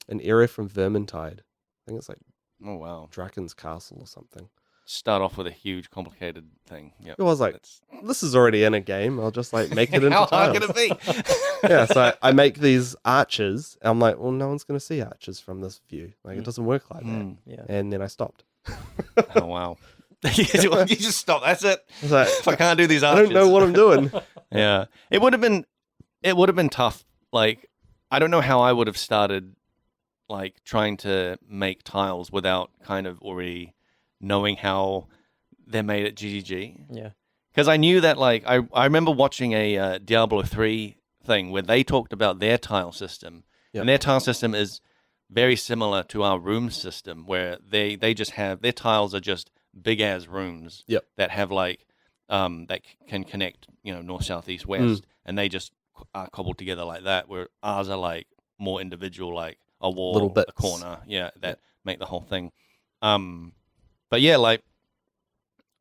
an area from Vermintide. I think it's like Oh, wow. Draken's Castle or something. Start off with a huge, complicated thing. Yep. It was like, this is already in a game. I'll just like make it into How tiles. hard can it be? Yeah, so I make these arches. And I'm like, well, no one's going to see arches from this view. Like, it doesn't work like that. Yeah. And then I stopped. Oh, wow. You just stop. That's it. I was like, If I can't do these I arches. don't know what I'm doing. Yeah. It would have been tough. Like, I don't know how I would have started like trying to make tiles without kind of already knowing how they're made at GGG. Yeah. Because I knew that, like, I remember watching a Diablo 3 thing where they talked about their tile system. Yep. And their tile system is very similar to our room system, where they just have, their tiles are just big-ass rooms Yep. that have, like, that can connect, north, south, east, west. And they just are cobbled together like that, where ours are, like, more individual, like a wall, Little bits. a corner, that make the whole thing. But yeah, like,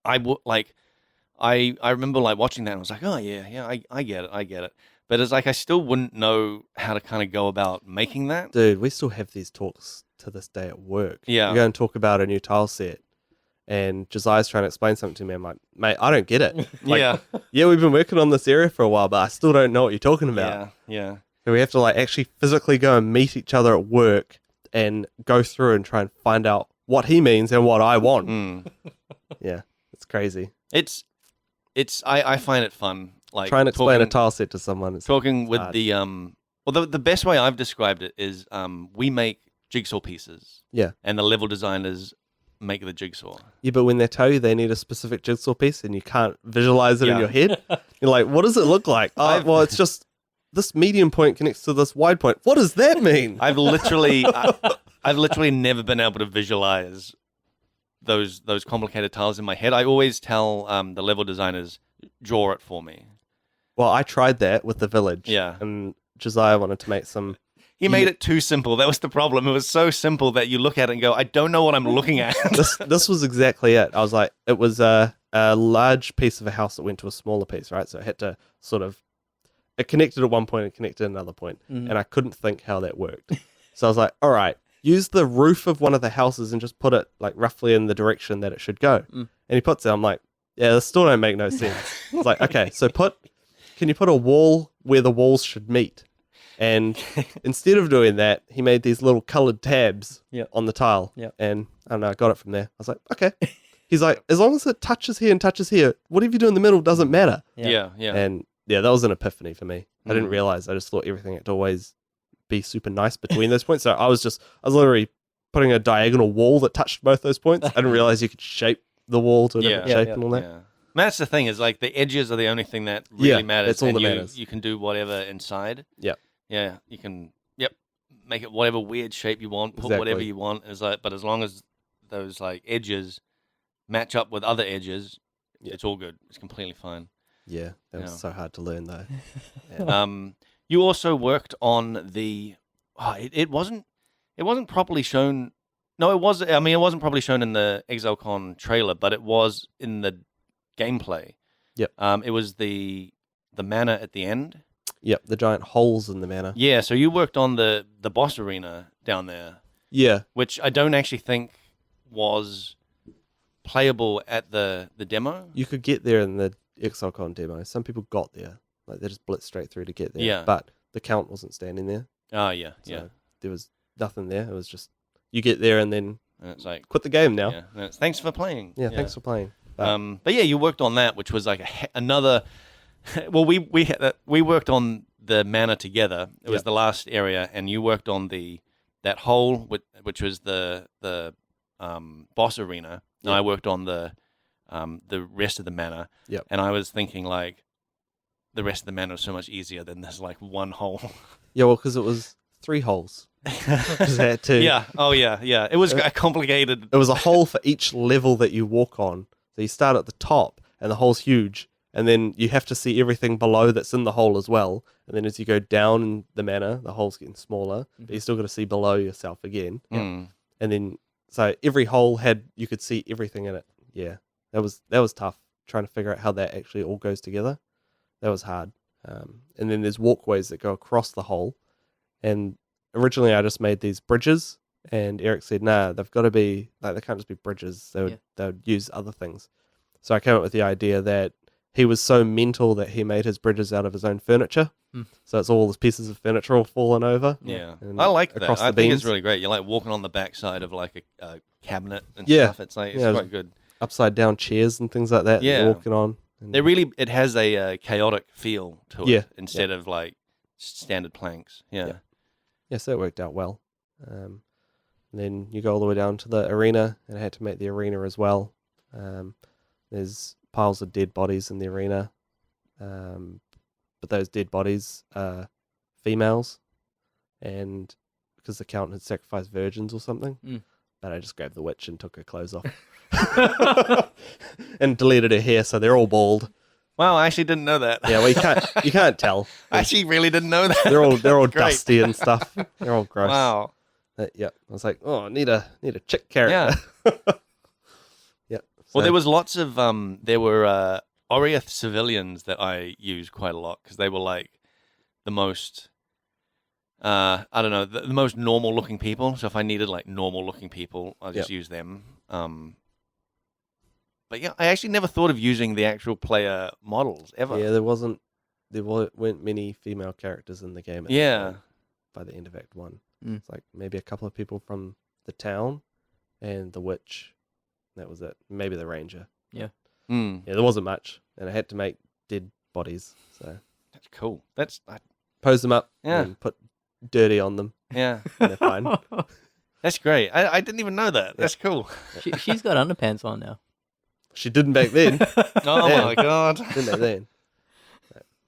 I remember like watching that and I was like, oh yeah, I get it. But it's like I still wouldn't know how to kind of go about making that. Dude, we still have these talks to this day at work. Yeah. We go and talk about a new tile set, and Josiah's trying to explain something to me. I'm like, mate, I don't get it. Like, yeah, we've been working on this area for a while, but I still don't know what you're talking about. yeah. So we have to like actually physically go and meet each other at work and go through and try and find out what he means and what I want. Yeah, it's crazy. I find it fun. Like try and explain a tile set to someone. Talking with hard. the best way I've described it is we make jigsaw pieces. Yeah. And the level designers make the jigsaw. Yeah, but when they tell you they need a specific jigsaw piece and you can't visualize it in your head, you're like, what does it look like? Oh, well, it's just this medium point connects to this wide point. What does that mean? I've literally never been able to visualize those complicated tiles in my head. I always tell the level designers, draw it for me. Well, I tried that with the village. Yeah. And Josiah wanted to make some... He made it too simple. That was the problem. It was so simple that you look at it and go, I don't know what I'm looking at. This was exactly it. I was like, it was a large piece of a house that went to a smaller piece, right? So it had to sort of... It connected at one point and connected at another point. And I couldn't think how that worked. So I was like, all right, use the roof of one of the houses and just put it like roughly in the direction that it should go. And he puts it, I'm like, yeah, this still don't make no sense. It's like, okay, so can you put a wall where the walls should meet? And instead of doing that, he made these little colored tabs on the tile. And I don't know, I got it from there. I was like, okay. He's like, as long as it touches here and touches here, whatever you do in the middle doesn't matter. Yeah. And yeah, that was an epiphany for me. I didn't realize. I just thought everything had to always be super nice between those points. So I was literally putting a diagonal wall that touched both those points. I didn't realize you could shape the wall to a different shape and all that. Yeah. That's the thing, is like the edges are the only thing that really matters. That's all that matters. You can do whatever inside. Yeah. Yeah. You can make it whatever weird shape you want, put whatever you want. It's like, but as long as those like edges match up with other edges, it's all good. It's completely fine. Yeah. That was so hard to learn though. You also worked on the it wasn't properly shown. No, it was. I mean, it wasn't probably shown in the ExileCon trailer, but it was in the gameplay. Yep. It was the manor at the end. Yep. The giant holes in the manor. Yeah. So you worked on the boss arena down there. Yeah. Which I don't actually think was playable at the demo. You could get there in the ExileCon demo. Some people got there. Like they just blitzed straight through to get there. Yeah. But the count wasn't standing there. Oh, yeah. So there was nothing there. It was just, you get there and then it's like, quit the game now. Yeah. And it's, thanks for playing. Yeah, thanks for playing. But yeah, you worked on that, which was like another. Well, we worked on the manor together. It was the last area, and you worked on that hole, which was the boss arena, and I worked on the rest of the manor. Yep. And I was thinking like, the rest of the manor was so much easier than this like one hole. Yeah, well, because it was 3 holes. That too. Yeah. Oh yeah. Yeah. It was complicated. It was a hole for each level that you walk on. So you start at the top, and the hole's huge, and then you have to see everything below that's in the hole as well. And then as you go down in the manor, the hole's getting smaller, but you still got to see below yourself again. And then so every hole you could see everything in it. Yeah, that was tough trying to figure out how that actually all goes together. That was hard. And then there's walkways that go across the hole. And originally I just made these bridges, and Eric said, nah, they've got to be, like, they can't just be bridges. They would use other things. So I came up with the idea that he was so mental that he made his bridges out of his own furniture. So it's all these pieces of furniture all falling over. Yeah. I like that. I think it's really great. You're like walking on the backside of like a cabinet and stuff. It's like, it's quite good. Upside down chairs and things like that. Yeah. You're walking on. It has a chaotic feel to it instead of like standard planks. Yeah. Yeah, so it worked out well. And then you go all the way down to the arena, and I had to make the arena as well. There's piles of dead bodies in the arena, but those dead bodies are females, and because the count had sacrificed virgins or something, but I just grabbed the witch and took her clothes off and deleted her hair, so they're all bald. Wow, I actually didn't know that. Yeah, well, you can't tell. I actually really didn't know that. They're all Great. dusty and stuff. They're all gross. Wow. Yeah, I was like, oh, I need a chick character. Yeah. Yeah. Well, so- there was lots of there were Oriath civilians that I used quite a lot because they were like the most I don't know, the most normal looking people. So if I needed like normal looking people, I'll just use them. But yeah, I actually never thought of using the actual player models ever. Yeah, there weren't many female characters in the game. At that Yeah. point by the end of Act 1. It's like maybe a couple of people from the town and the witch. That was it. Maybe the ranger. Yeah. Mm. Yeah, there wasn't much, and I had to make dead bodies. So That's cool. That's pose them up Yeah. and put dirty on them, yeah. and they're fine. That's great. I didn't even know that. That's cool. She's got underpants on now. She didn't back then. Oh Yeah. my god. Didn't back then.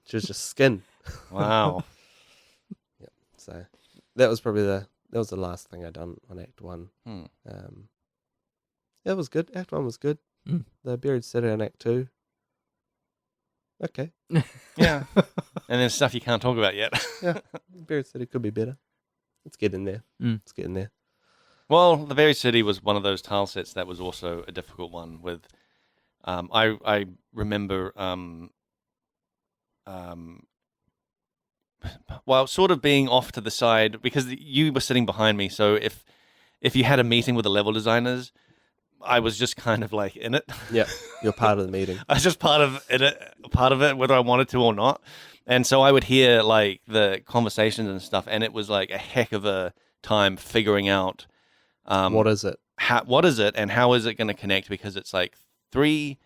She was just skin. Wow. So that was probably the last thing I done on Act 1. Hmm. Yeah, it was good. Act 1 was good. The Buried City on Act 2. Okay. Yeah. And then stuff you can't talk about yet. Buried City could be better. Let's get in there. Let's get in there. Well, the Very City was one of those tile sets that was also a difficult one with I remember well, sort of being off to the side because you were sitting behind me, so if you had a meeting with the level designers, I was just kind of like in it. Yeah, you're part of the meeting. I was just part of it, whether I wanted to or not. And so I would hear like the conversations and stuff, and it was like a heck of a time figuring out What is it? what is it and how is it going to connect, because it's like 3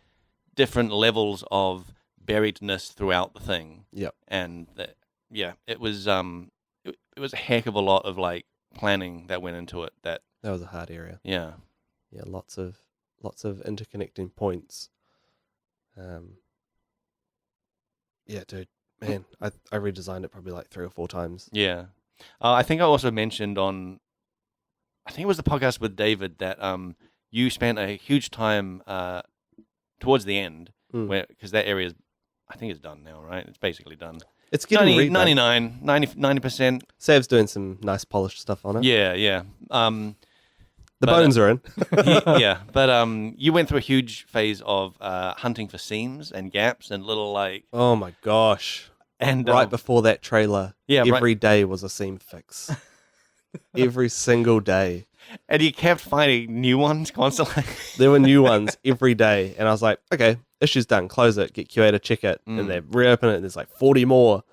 different levels of buriedness throughout the thing. Yep. And it was it was a heck of a lot of like planning that went into it. That was a hard area. yeah. Yeah, lots of interconnecting points. Yeah, dude, man, I redesigned it probably like 3 or 4 times. Yeah. I think I also mentioned on, I think it was the podcast with David, that you spent a huge time towards the end, because that area is, I think it's done now, right? It's basically done. It's getting 99, 90%. Sav's doing some nice polished stuff on it. Yeah, yeah. The bones are in. Yeah, but you went through a huge phase of hunting for seams and gaps and little like. Oh my gosh! And right before that trailer, every day was a seam fix. Every single day. And you kept finding new ones constantly. There were new ones every day, and I was like, okay, issue's done. Close it. Get QA to check it, and they reopen it, and there's like 40 more.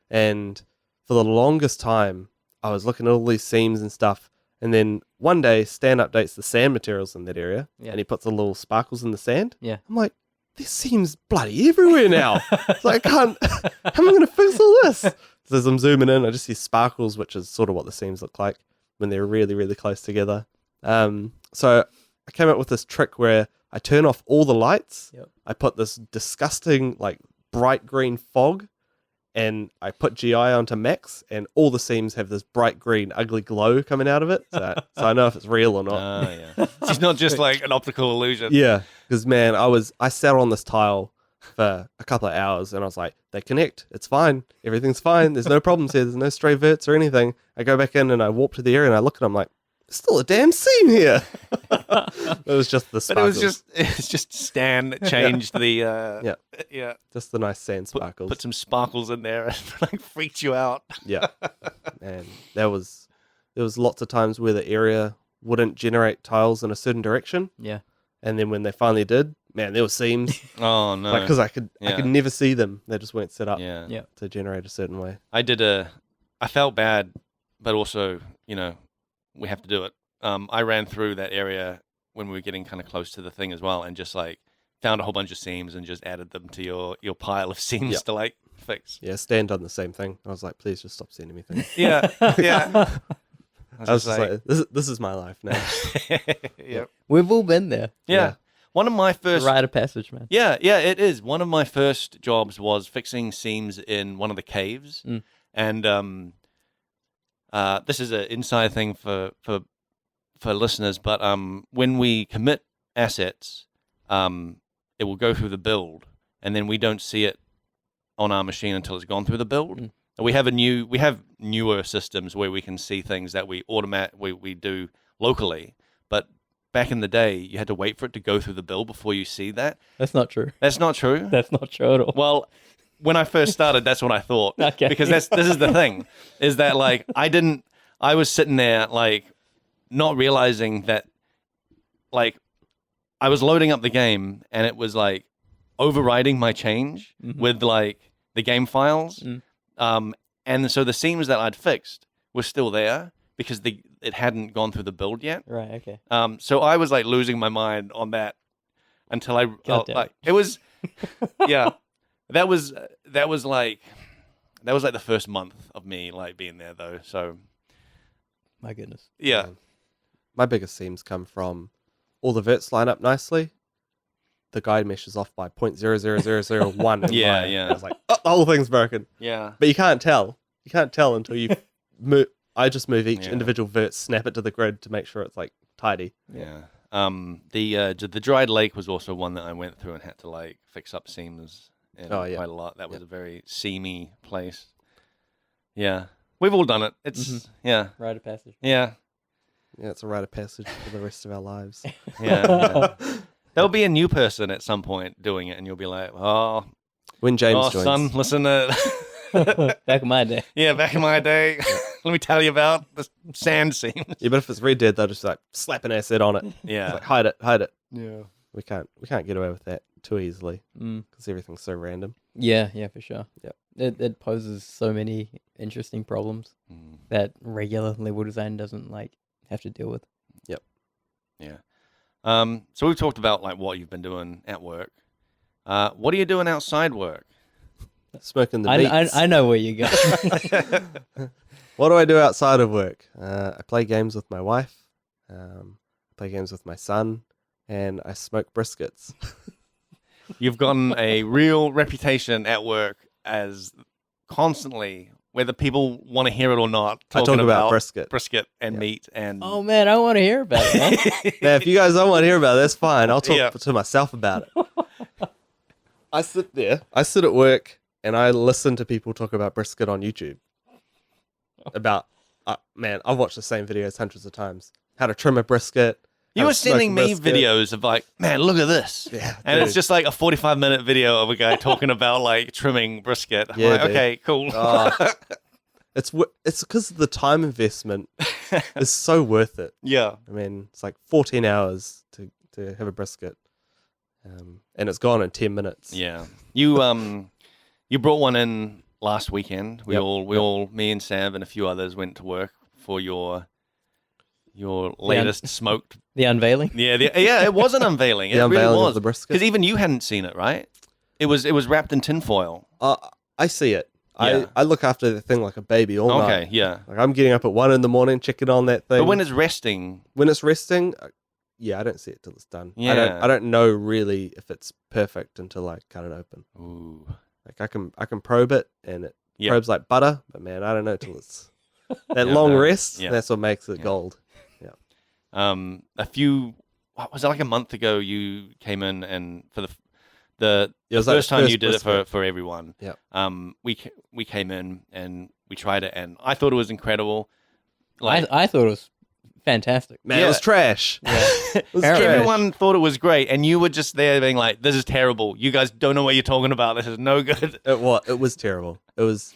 And for the longest time, I was looking at all these seams and stuff. And then one day, Stan updates the sand materials in that area, and he puts the little sparkles in the sand. Yeah. I'm like, this seems bloody everywhere now. It's like, how am I going to fix all this? So as I'm zooming in, I just see sparkles, which is sort of what the seams look like when they're really, really close together. So I came up with this trick where I turn off all the lights. Yep. I put this disgusting, like, bright green fog, and I put GI onto max, and all the seams have this bright green, ugly glow coming out of it. So I know if it's real or not. Yeah. It's not just like an optical illusion. Yeah, because man, I sat on this tile for a couple of hours, and I was like, they connect. It's fine. Everything's fine. There's no problems here. There's no stray verts or anything. I go back in and I warp to the area and I look at them like, there's still a damn seam here. It was just the sparkles. But it's just Stan changed the yeah. Just the nice sand sparkles. Put some sparkles in there and like freaked you out. Yeah. And there was lots of times where the area wouldn't generate tiles in a certain direction. Yeah. And then when they finally did, man, there were seams. Oh no. Because I could never see them. They just weren't set up Yeah. to generate a certain way. I felt bad, but also, we have to do it. I ran through that area when we were getting kind of close to the thing as well, and just like found a whole bunch of seams and just added them to your pile of seams to like fix. Yeah, Stan done the same thing. I was like, please just stop sending me things. Yeah. I was just like, this is my life now. Yep. We've all been there. Yeah. One of my It's a first rite of passage, man. Yeah, it is. One of my first jobs was fixing seams in one of the caves. Mm. And this is an inside thing for listeners, but when we commit assets, it will go through the build, and then we don't see it on our machine until it's gone through the build. Mm. And we have newer systems where we can see things that we do locally, but back in the day, you had to wait for it to go through the build before you see that. That's not true. That's not true. That's not true at all. Well, when I first started, that's what I thought. Okay. Because this is the thing, is that like I was sitting there like not realizing that like I was loading up the game and it was like overriding my change with like the game files. And so the seams that I'd fixed were still there because it hadn't gone through the build yet. Right, okay. So I was like losing my mind on that until Goddamn. it was yeah. That was like the first month of me like being there though. So My goodness. yeah. My biggest seams come from all the verts line up nicely. The guide mesh is off by 0.00001. Yeah, I yeah. was like, oh, the whole thing's broken. Yeah. But you can't tell. You can't tell until you move. I just move each Yeah. individual vert, snap it to the grid to make sure it's like tidy. Yeah. The dried lake was also one that I went through and had to like fix up seams in Oh, yeah. quite a lot. That was a very seamy place. Yeah. We've all done it. It's yeah. Rite of passage. Yeah. Yeah, it's a rite of passage for the rest of our lives. Yeah. There'll be a new person at some point doing it and you'll be like, oh, When James joins. son, listen to Back in my day. yeah, back in my day. Let me tell you about the sand seams. Yeah, but if it's Red Dead, they'll just like slap an asset on it. It's Yeah. like, hide it. Yeah. We can't get away with that too easily Mm. because everything's so random. Yeah, for sure. Yep. It poses so many interesting problems that regular level design doesn't like have to deal with. Yeah. So we've talked about like what you've been doing at work. What are you doing outside work? Smoking the beats. I know where you go. What do I do outside of work? I play games with my wife. Play games with my son, and I smoke briskets. You've gotten a real reputation at work as constantly, whether people want to hear it or not, I talking talk about brisket. and meat and Oh man, I want to hear about it, man. Now, if you guys don't want to hear about it, that's fine. I'll talk Yeah. to myself about it. I sit at work, and I listen to people talk about brisket on YouTube. About, man, I've watched the same videos hundreds of times. How to trim a brisket. You how were to smoke sending a me brisket. videos of like, man, look at this. Yeah, And it's dude. just like a 45-minute video of a guy talking about like trimming brisket. I'm Yeah, like, dude. okay, cool. Oh. It's because the time investment is so worth it. Yeah. I mean, it's like 14 hours to have a brisket, and it's gone in 10 minutes. Yeah. You brought one in last weekend. We Yep. all, me and Sam and a few others went to work for your latest smoked. The unveiling. Yeah, it was an unveiling. It The really unveiling of was. the brisket. Because even you hadn't seen it, right? It was wrapped in tinfoil. I see it. Yeah. I look after the thing like a baby all night. Okay, yeah. Like I'm getting up at 1 a.m, checking on that thing. But when it's resting, when it's resting, yeah, I don't see it till it's done. Yeah. I don't know really if it's perfect until I cut it open. ooh, Like I can probe it, and it Yeah. probes like butter, but man, I don't know till it's that Yeah, long no. rest. Yeah. That's what makes it Yeah. gold. what was it, like a month ago? You came in and for the It was like first time you did it brisket. for everyone. Yep. We came in and we tried it, and I thought it was incredible. Like, I thought it was fantastic. Man, Yeah. it was trash. Yeah. It was trash. everyone thought it was great, and you were just there being like, "This is terrible. You guys don't know what you're talking about. This is no good." It was terrible. It was,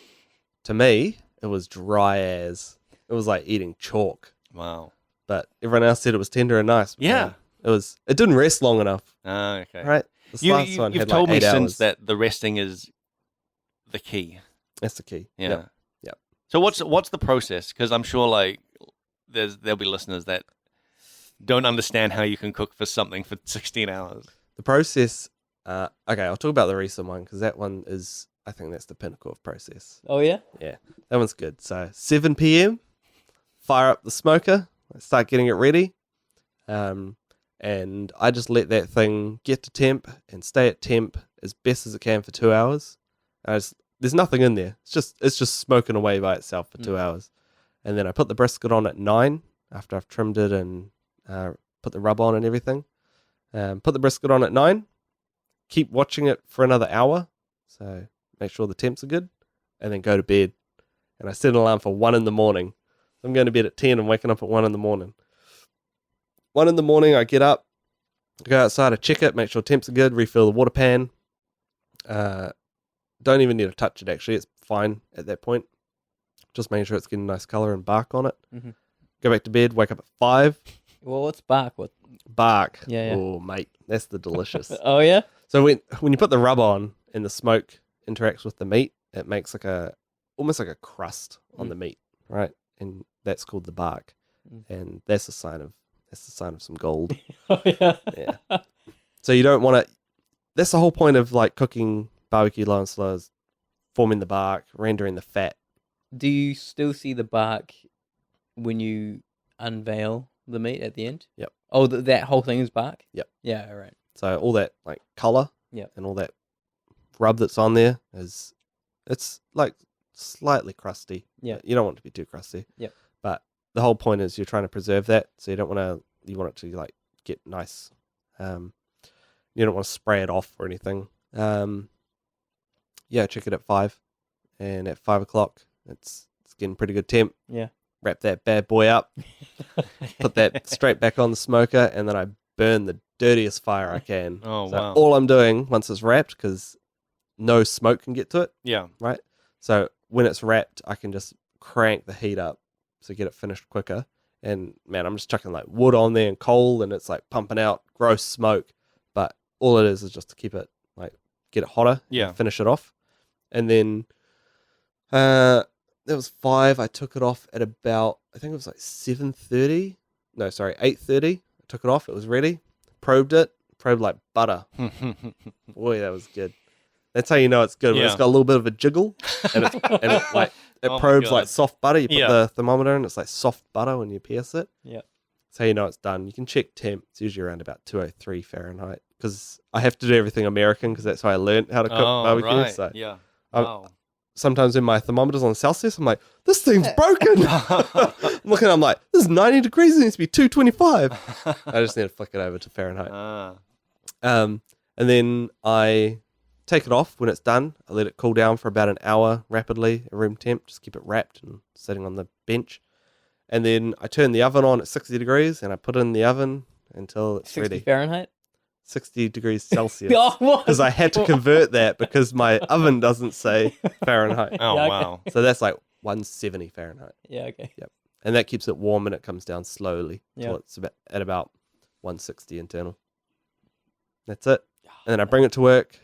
to me, it was dry as. It was like eating chalk. Wow. But everyone else said it was tender and nice. But Yeah. man, it didn't rest long enough. Okay. Right? This last one You've had told like me 8 since hours. that the resting is the key. That's the key. Yeah. Yep. Yep. So what's the process? Because I'm sure like there'll be listeners that don't understand how you can cook for something for 16 hours. The process. Okay, I'll talk about the recent one because that one is. I think that's the pinnacle of process. Oh yeah. Yeah, that one's good. So 7 p.m. fire up the smoker, I start getting it ready, and I just let that thing get to temp and stay at temp as best as it can for 2 hours. There's nothing in there. It's just smoking away by itself for 2 hours, and then I put the brisket on at 9 after I've trimmed it and put the rub on and everything. Put the brisket on at 9. Keep watching it for another hour, so make sure the temps are good, and then go to bed. And I set an alarm for 1 in the morning. I'm going to bed at 10 and waking up at 1 in the morning. 1 in the morning, I get up, go outside, I check it, make sure temps are good, refill the water pan. Don't even need to touch it, actually. It's fine at that point. Just making sure it's getting nice color and bark on it. Mm-hmm. Go back to bed, wake up at 5. Well, what's bark? What? Bark. Yeah. Oh, mate, that's the delicious. Oh, yeah? So when you put the rub on and the smoke interacts with the meat, it makes almost like a crust on the meat, right? And that's called the bark, and that's a sign of some gold. Oh, yeah. Yeah. So you don't want to. That's the whole point of like cooking barbecue low and slow, is forming the bark, rendering the fat. Do you still see the bark when you unveil the meat at the end? Yep. Oh, that whole thing is bark? Yep. Yeah, all right. So all that like color, and all that rub that's on there it's like slightly crusty. Yeah. You don't want it to be too crusty. Yep. But the whole point is you're trying to preserve that, so you want it to like get nice. You don't want to spray it off or anything. Check it at 5, and at 5 o'clock it's getting pretty good temp. Yeah. Wrap that bad boy up, put that straight back on the smoker, and then I burn the dirtiest fire I can. Oh, so wow. all I'm doing once it's wrapped, because no smoke can get to it, Yeah. right? So when it's wrapped, I can just crank the heat up to get it finished quicker. And man, I'm just chucking like wood on there and coal, and it's like pumping out gross smoke. But all it is just to keep it like get it hotter, Yeah. and finish it off. And then it was 5. I took it off at about, I think it was like 7:30. No, sorry, 8:30. I took it off. It was ready. Probed like butter. Boy, that was good. That's how you know it's good. When Yeah. it's got a little bit of a jiggle, and it like it Oh my probes God. like soft butter. You put Yeah. the thermometer in, it's like soft butter when you pierce it. Yeah. That's how you know it's done. You can check temp. It's usually around about 203 Fahrenheit, because I have to do everything American, because that's how I learned how to cook barbecue. Right. So Yeah. I'm- Wow. sometimes when my thermometer's on Celsius, I'm like, this thing's broken. I'm looking, I'm like, this is 90 degrees. It needs to be 225. I just need to flick it over to Fahrenheit. And then I take it off when it's done. I let it cool down for about an hour rapidly at room temp. Just keep it wrapped and sitting on the bench. And then I turn the oven on at 60 degrees, and I put it in the oven until it's 60 ready. Fahrenheit? 60 degrees Celsius. Oh, what? Because I had to convert that because my oven doesn't say Fahrenheit. Oh, Yeah, okay. wow. So that's like 170 Fahrenheit. Yeah, okay. And that keeps it warm, and it comes down slowly Yeah. till it's at about 160 internal. That's it. And then I bring it to work.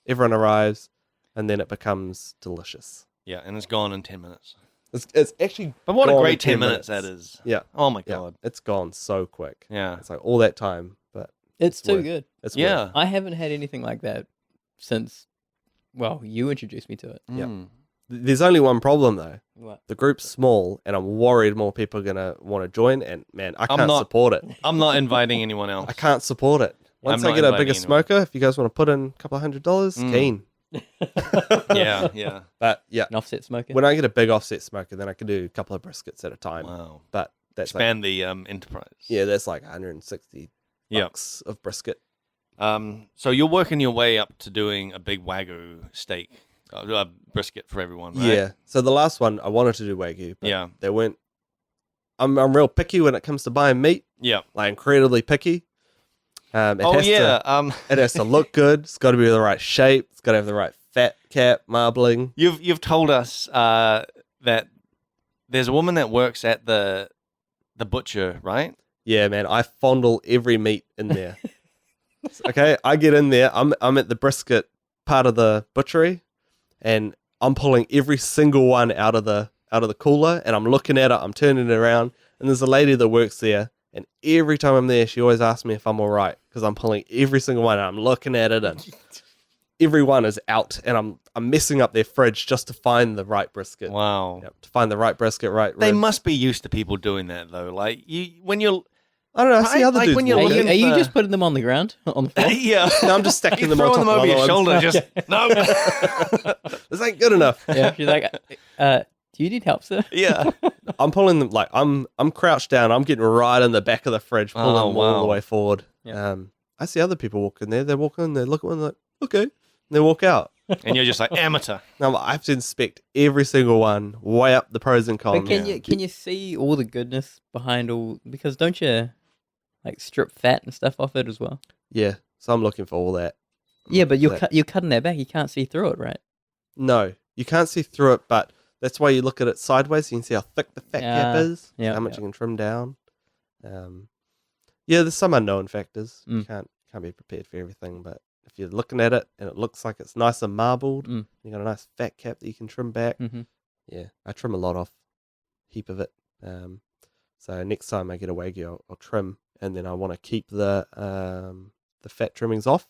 Everyone arrives, and then it becomes delicious. Yeah, and it's gone in 10 minutes. It's actually But what a gone in great 10 minutes that is. Yeah. Oh, my Yeah, God. it's gone so quick. Yeah. It's like all that time, but It's too worth- good. it's Yeah. worth I haven't had anything like that since, well, you introduced me to it. Yeah. Mm. There's only one problem though. What? The group's small, and I'm worried more people are gonna want to join. And man, I I'm can't not- support it. I'm not inviting anyone else. I can't support it. Once I'm I not get a inviting bigger anyone. smoker, if you guys want to put in a couple of $100, keen. Yeah, yeah. But yeah, An offset smoker? when I get a big offset smoker, then I can do a couple of briskets at a time. Wow. But that's like, Expand the enterprise. that's like 160 Yeah. bucks of brisket. So you're working your way up to doing a big Wagyu steak, brisket for everyone, right? Yeah. So the last one I wanted to do Wagyu, but Yeah. they weren't. I'm real picky when it comes to buying meat. Yeah. Like incredibly picky. It has to look good. It's got to be the right shape. It's got to have the right fat cap, marbling. You've told us that there's a woman that works at the butcher, right? Yeah, man. I fondle every meat in there. Okay, I get in there. I'm at the brisket part of the butchery, and I'm pulling every single one out of the cooler, and I'm looking at it. I'm turning it around, and there's a lady that works there, and every time I'm there, she always asks me if I'm all right because I'm pulling every single one, and I'm looking at it, and everyone is out, and I'm messing up their fridge just to find the right brisket. Wow. Yep, to find the right brisket, right They ribs. must be used to people doing that though. Like when you're I don't know. I see Right? other Like dudes when you're Are walking. you, looking are you for- just putting them on the ground on the floor? yeah, No, I'm just stacking you them on throwing top them over of your other shoulder. ones. Just no. This ain't good enough. Yeah, she's like, do you need help, sir? yeah. I'm pulling them like I'm crouched down. I'm getting right in the back of the fridge, pulling Oh, them all the wow. way forward. Yeah. I see other people walk in there. They walk in, they look at one, like, okay, and they walk out. And you're just like amateur. Now I have to inspect every single one, weigh up the pros and cons. But can you see all the goodness behind all? Because don't you like strip fat and stuff off it as well? Yeah, so I'm looking for all that. Yeah, but you're you're cutting that back. You can't see through it, right? No, you can't see through it, but that's why you look at it sideways. So you can see how thick the fat cap is, yeah, how much yeah. you can trim down. Yeah, there's some unknown factors. You Mm. can't be prepared for everything, but if you're looking at it and it looks like it's nice and marbled, Mm. you got a nice fat cap that you can trim back. Mm-hmm. Yeah, I trim a lot off, heap of it. So next time I get a Wagyu, I'll trim, and then I want to keep the fat trimmings off,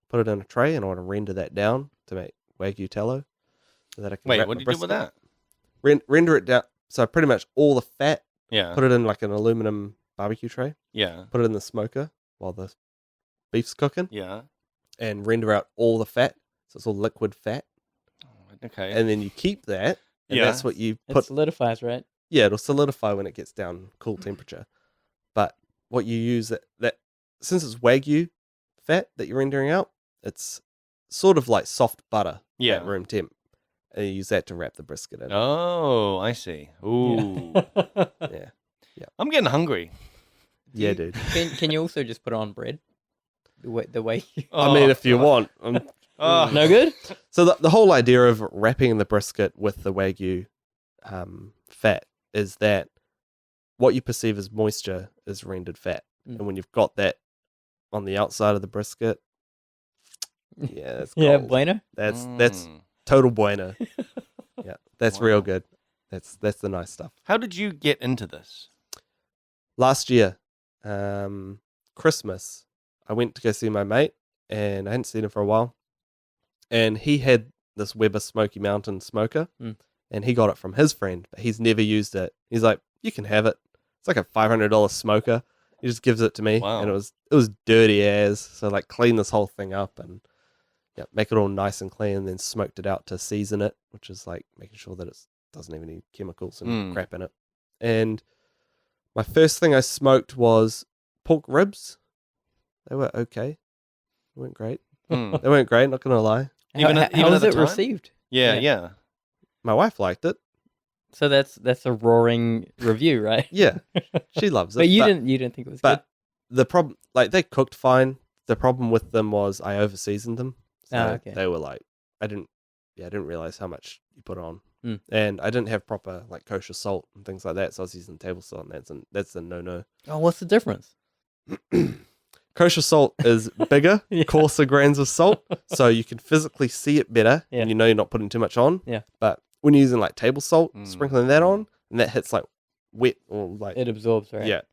put it in a tray, and I want to render that down to make Wagyu tallow, so that I can Wait, wrap what my do you do with brisket. that? Render it down, so pretty much all the fat, Yeah. put it in like an aluminum barbecue tray, Yeah. put it in the smoker while the beef's cooking, Yeah. and render out all the fat, so it's all liquid fat, Okay. and then you keep that, and Yeah. that's what you It put. solidifies, right? Yeah, it'll solidify when it gets down cool temperature. But what you use that since it's Wagyu fat that you're rendering out, it's sort of like soft butter Yeah. at room temp, and you use that to wrap the brisket in. Oh, I see. Ooh. Yeah, I'm getting hungry. yeah, dude. Can you also just put it on bread? The way you... I mean, if you want. Oh. No good? So the whole idea of wrapping the brisket with the Wagyu fat is that what you perceive as moisture is rendered fat. Mm. And when you've got that on the outside of the brisket, yeah, that's Yeah, gold. bueno. That's Mm. total bueno. Yeah, that's Wow. real good. That's the nice stuff. How did you get into this? Last year, Christmas, I went to go see my mate, and I hadn't seen him for a while. And he had this Weber Smoky Mountain smoker, Mm. and he got it from his friend, but he's never used it. He's like, "You can have it. It's like a $500 smoker." He just gives it to me, Wow. and it was dirty as. So like, clean this whole thing up and make it all nice and clean, and then smoked it out to season it, which is like making sure that it doesn't have any chemicals and Mm. crap in it. And my first thing I smoked was pork ribs. They were okay. They weren't great. Mm. They weren't great, not gonna lie. Even how, at- even how at was the it time? received? Yeah, Yeah. yeah. My wife liked it. So that's a roaring review, right? Yeah, she loves it. But you didn't think it was But good? the problem, like, they cooked fine. The problem with them was I over seasoned them. So okay. they were like, I didn't realize how much you put on. Mm. And I didn't have proper like kosher salt and things like that. So I was using table salt, and that's a no-no. Oh, what's the difference? Kosher salt is bigger, Yeah. coarser grains of salt, so you can physically see it better, Yeah. and you know you're not putting too much on. Yeah. But when you're using like table salt, Mm. sprinkling that on, and that hits like wet or like It absorbs, right?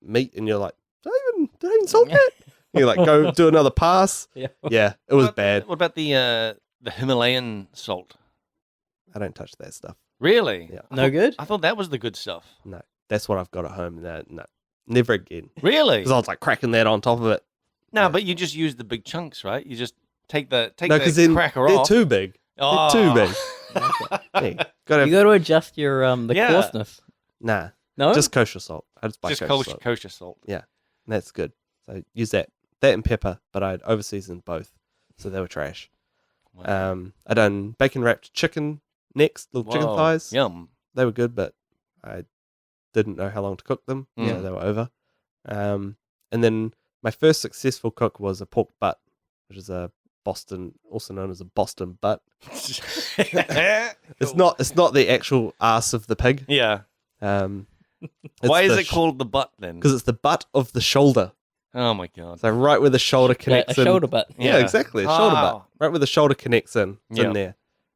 meat, and you're like, did I even salt that? You like go do another pass. Yeah. Yeah, it was bad. What about the Himalayan salt? I don't touch that stuff. Really? Yeah. No good? I thought that was the good stuff. No, that's what I've got at home. No, never again. Really? Because I was like cracking that on top of it. No, Yeah. but you just use the big chunks, right? You just take the No, because then cracker they're off. too big. Oh. too big. Okay. Yeah, gotta You got to adjust your the Yeah. coarseness. nah, No? just kosher salt. I just buy Just kosher salt. kosher salt. And that's good. So use that and pepper, but I'd over seasoned both, so they were trash. Wow. I done bacon wrapped chicken necks, little chicken Whoa, thighs. Yum. They were good, but I didn't know how long to cook them, so Mm. they were over. And then my first successful cook was a pork butt, which is a Boston, also known as a Boston butt. It's not the actual ass of the pig. Yeah. Why Why is it called the butt then? Because it's the butt of the shoulder. Oh my god. So right where the shoulder Yeah, connects a in. shoulder butt. Yeah, exactly. A shoulder butt. Wow. Right where the shoulder connects in. It's Yeah. in there.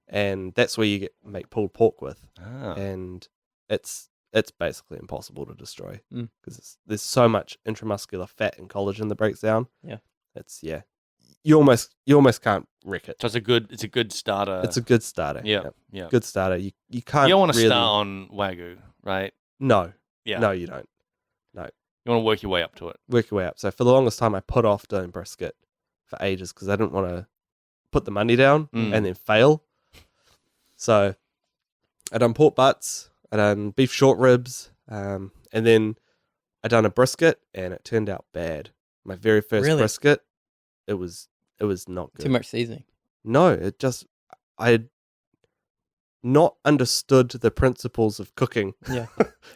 And that's where you make pulled pork with. Ah. And it's basically impossible to destroy. Mm. Because there's so much intramuscular fat and collagen that breaks down. Yeah. It's you almost can't wreck it. So it's a good starter. It's a good starter. yeah, Yep. yeah. Good starter. You can't. You don't want to really, start on Wagyu, right? No. Yeah. No, you don't. You want to work your way up to it. Work your way up. So for the longest time, I put off doing brisket for ages because I didn't want to put the money down and then fail. So I done pork butts, I done beef short ribs, and then I done a brisket, and it turned out bad. My very first Really? brisket, it was not good. Too much seasoning. No, I had not understood the principles of cooking. Yeah.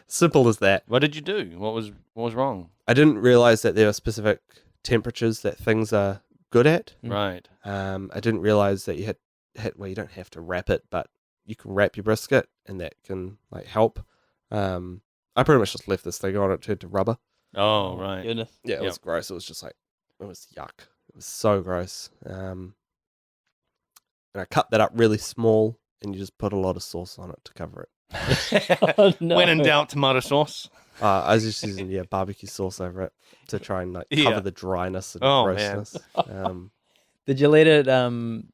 Simple as that. What did you do? What was wrong? I didn't realize that there are specific temperatures that things are good at. Right. I didn't realize that you you don't have to wrap it, but you can wrap your brisket, and that can like help. I pretty much just left this thing on, it turned to rubber. Oh, right. Goodness. Yeah, it was gross. It was just like, it was yuck. It was so gross. And I cut that up really small, and you just put a lot of sauce on it to cover it. Oh, no. When in doubt, tomato sauce. I was just using barbecue sauce over it to try and like cover the dryness and Oh, grossness. Did you let it Didn't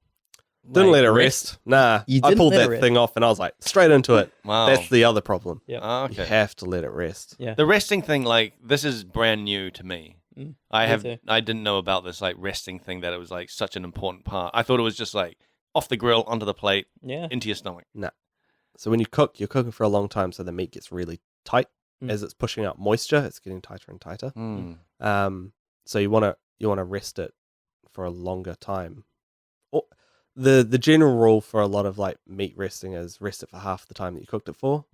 like, let it rest. Nah, You I didn't pulled let it that rest? thing off, and I was like straight into it. Wow. That's the other problem. Yeah. Oh, You okay. have to let it rest. Yeah. The resting thing, like, this is brand new to me. Mm, I me too. didn't know about this like resting thing, that it was like such an important part. I thought it was just like off the grill, onto the plate, Yeah. into your stomach. So when you cook, you're cooking for a long time, so the meat gets really tight. Mm. As it's pushing out moisture, it's getting tighter and tighter. Mm. So you want to rest it for a longer time. Or the general rule for a lot of like meat resting is rest it for half the time that you cooked it for.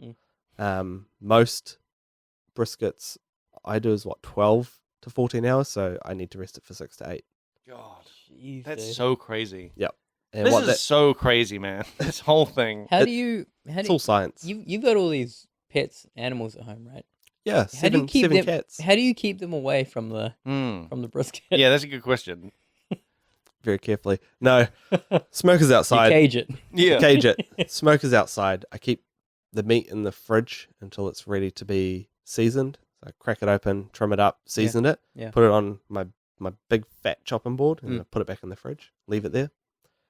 Most briskets I do is 12 to 14 hours, so I need to rest it for 6 to 8. God, Jeez, that's dude. so crazy. And This what is so crazy, man. This whole thing. How do you it's all science. you've got all these pets, animals at home, right? Yeah, How do you keep seven them? cats. How do you keep them away from the Mm. brisket? Yeah, that's a good question. Very carefully. No, smokers You outside. cage it. Yeah. Cage it. Smokers outside. I keep the meat in the fridge until it's ready to be seasoned. So I crack it open, trim it up, season it, Yeah. put it on my big fat chopping board, and Mm. then I put it back in the fridge. Leave it there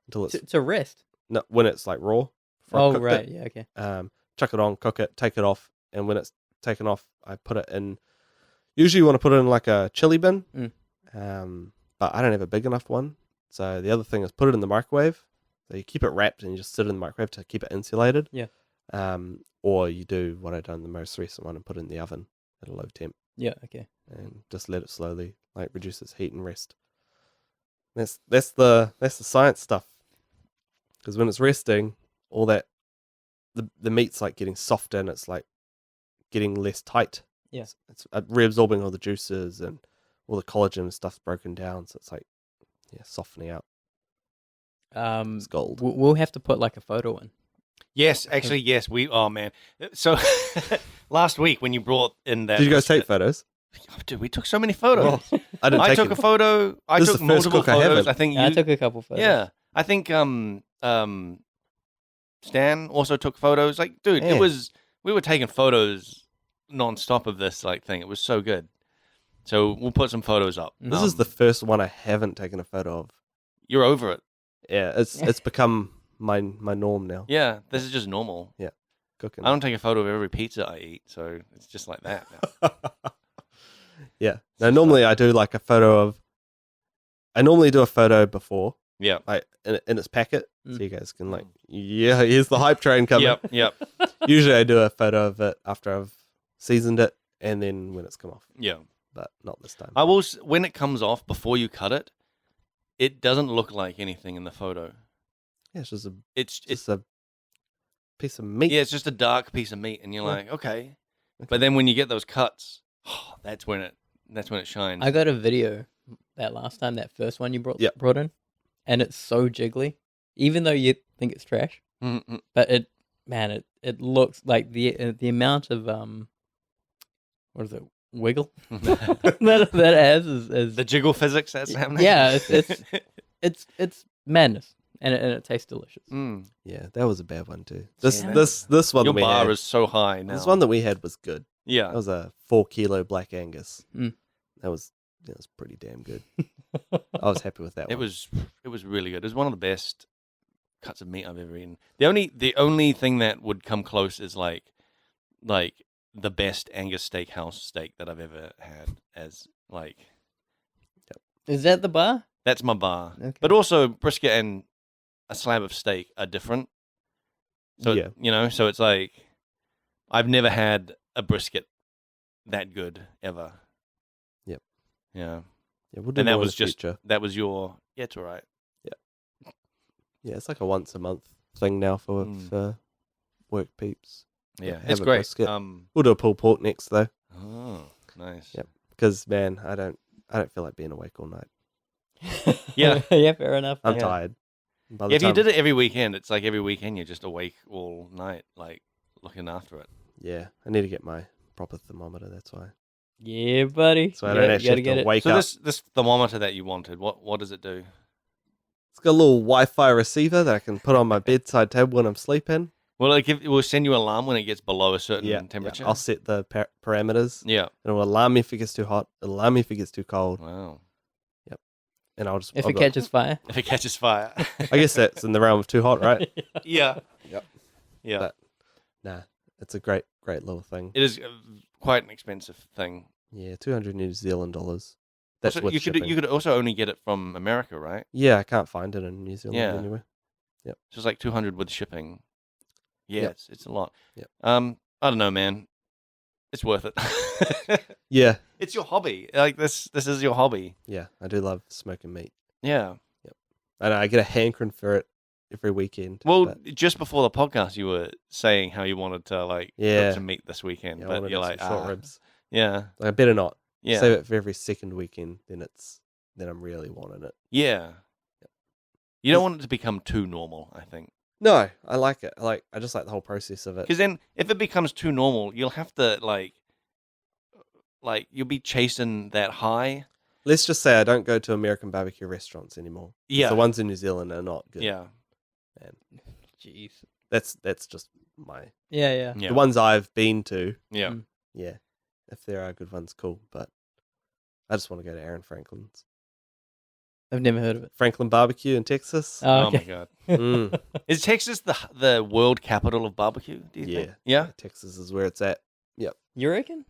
until it's To rest. no, when it's like raw. before I Oh cooked right, it. yeah, okay. Chuck it on, cook it, take it off, and when it's taken off, I put it in. Usually, you want to put it in like a chili bin, but I don't have a big enough one. So the other thing is put it in the microwave. So you keep it wrapped and you just sit it in the microwave to keep it insulated. Yeah. Or you do what I done the most recent one and put it in the oven at a low temp Yeah, okay. and just let it slowly like reduce its heat and rest. That's the science stuff. Because when it's resting, all that the meat's like getting softer and it's like getting less tight. Yeah. It's reabsorbing all the juices and all the collagen and stuff's broken down, so it's like softening out. It's gold. We'll have to put like a photo in. Yes, actually, yes. Oh man. So last week when you brought in that, Did you guys take photos? Oh, dude, we took so many photos. I didn't I take took it. a photo. I This is took the first multiple cook I photos. haven't. I think you. Yeah, I took a couple photos. Yeah, I think Stan also took photos. Like, dude, Yeah. we were taking photos non-stop of this like thing. It was so good. So we'll put some photos up. This is the first one I haven't taken a photo of. You're over it. Yeah, it's become my norm now. Yeah, this is just normal. Cooking. I don't take a photo of every pizza I eat, so it's just like that now. Yeah. No, normally I do like a photo of. I normally do a photo before, Yeah. like in its packet, so Mm. you guys can like, yeah, here's the hype train coming. Yep. Usually I do a photo of it after I've seasoned it, and then when it's come off, Yeah. but not this time. I will. When it comes off before you cut it, it doesn't look like anything in the photo. Yeah, it's just It's a piece of meat. yeah, it's just a dark piece of meat, and you're Yeah. like, okay. But then when you get those cuts, that's when it shines. I got a video that last time, that first one you brought Yep. brought in, and it's so jiggly, even though you think it's trash. Mm-mm. But it looks like the amount of what is it, wiggle that it has is The jiggle physics that's happening. yeah, it's madness, and it tastes delicious. Mm. Yeah, that was a bad one too. This Yeah. this one Your that we bar had, is so high now. this one that we had was good. yeah. That was a 4 kilo Black Angus. Mm. That was it was pretty damn good. I was happy with that It one. was really good. It was one of the best cuts of meat I've ever eaten. The only thing that would come close is like the best Angus Steakhouse steak that I've ever had. As like Is that the bar? that's my bar. Okay. But also brisket and a slab of steak are different. So Yeah. you know, so it's like I've never had a brisket that good ever. Yep. Yeah. Yeah, we'll do And that more in was the just future. that was your it's all right. Yeah, it's like a once a month thing now for work peeps. Yeah, Have it's a great. brisket. We'll do a pulled pork next though, Oh, nice. Yep. because man, I don't feel like being awake all night. Yeah. Yeah, fair enough. I'm Yeah. tired. By the Yeah, if you time- did it every weekend, it's like every weekend you're just awake all night, like looking after it. Yeah, I need to get my proper thermometer. That's why. Yeah, buddy. So I Yeah, don't you actually gotta have get to it. wake So up. this thermometer that you wanted, what does it do? It's got a little Wi-Fi receiver that I can put on my bedside table when I'm sleeping. Well, it will send you an alarm when it gets below a certain temperature. I'll set the parameters. Yeah. And it'll alarm me if it gets too hot. It'll alarm me if it gets too cold. Wow. And I'll just. If I'll it go- catches fire. If it catches fire. I guess that's in the realm of too hot, right? Yeah. Yep. Yeah. But- Nah, it's a great little thing. It is quite an expensive thing. Yeah, 200 New Zealand dollars. That's Also, with you shipping. could also only get it from America, right? Yeah, I can't find it in New Zealand Yeah. anywhere. So it's like 200 with shipping. Yeah, Yep. it's a lot. Yep. I don't know, man. It's worth it. Yeah, It's your hobby. Like this is your hobby. yeah, I do love smoking meat. Yeah. And I get a hankering for it every weekend. Well, but just before the podcast, you were saying how you wanted to like Yeah. cook some meat this weekend, yeah, I but wanna you're do like, some short ribs. yeah, Like, I better not. yeah, Save it for every second weekend. Then I'm really wanting it. yeah. You don't want it to become too normal, I think, No, I like it. I just like the whole process of it. because then if it becomes too normal, you'll have to like you'll be chasing that high. Let's just say I don't go to American barbecue restaurants anymore. 'Cause Yeah, the ones in New Zealand are not good. yeah, Jeez. That's just my Yeah. yeah, the ones I've been to. yeah. Mm. Yeah, if there are good ones, cool. But I just want to go to Aaron Franklin's I've never heard of it. Franklin Barbecue in Texas. Oh, Oh my okay. god, Mm, is Texas the world capital of barbecue? Do you think? yeah, Yeah. Texas is where it's at. You reckon?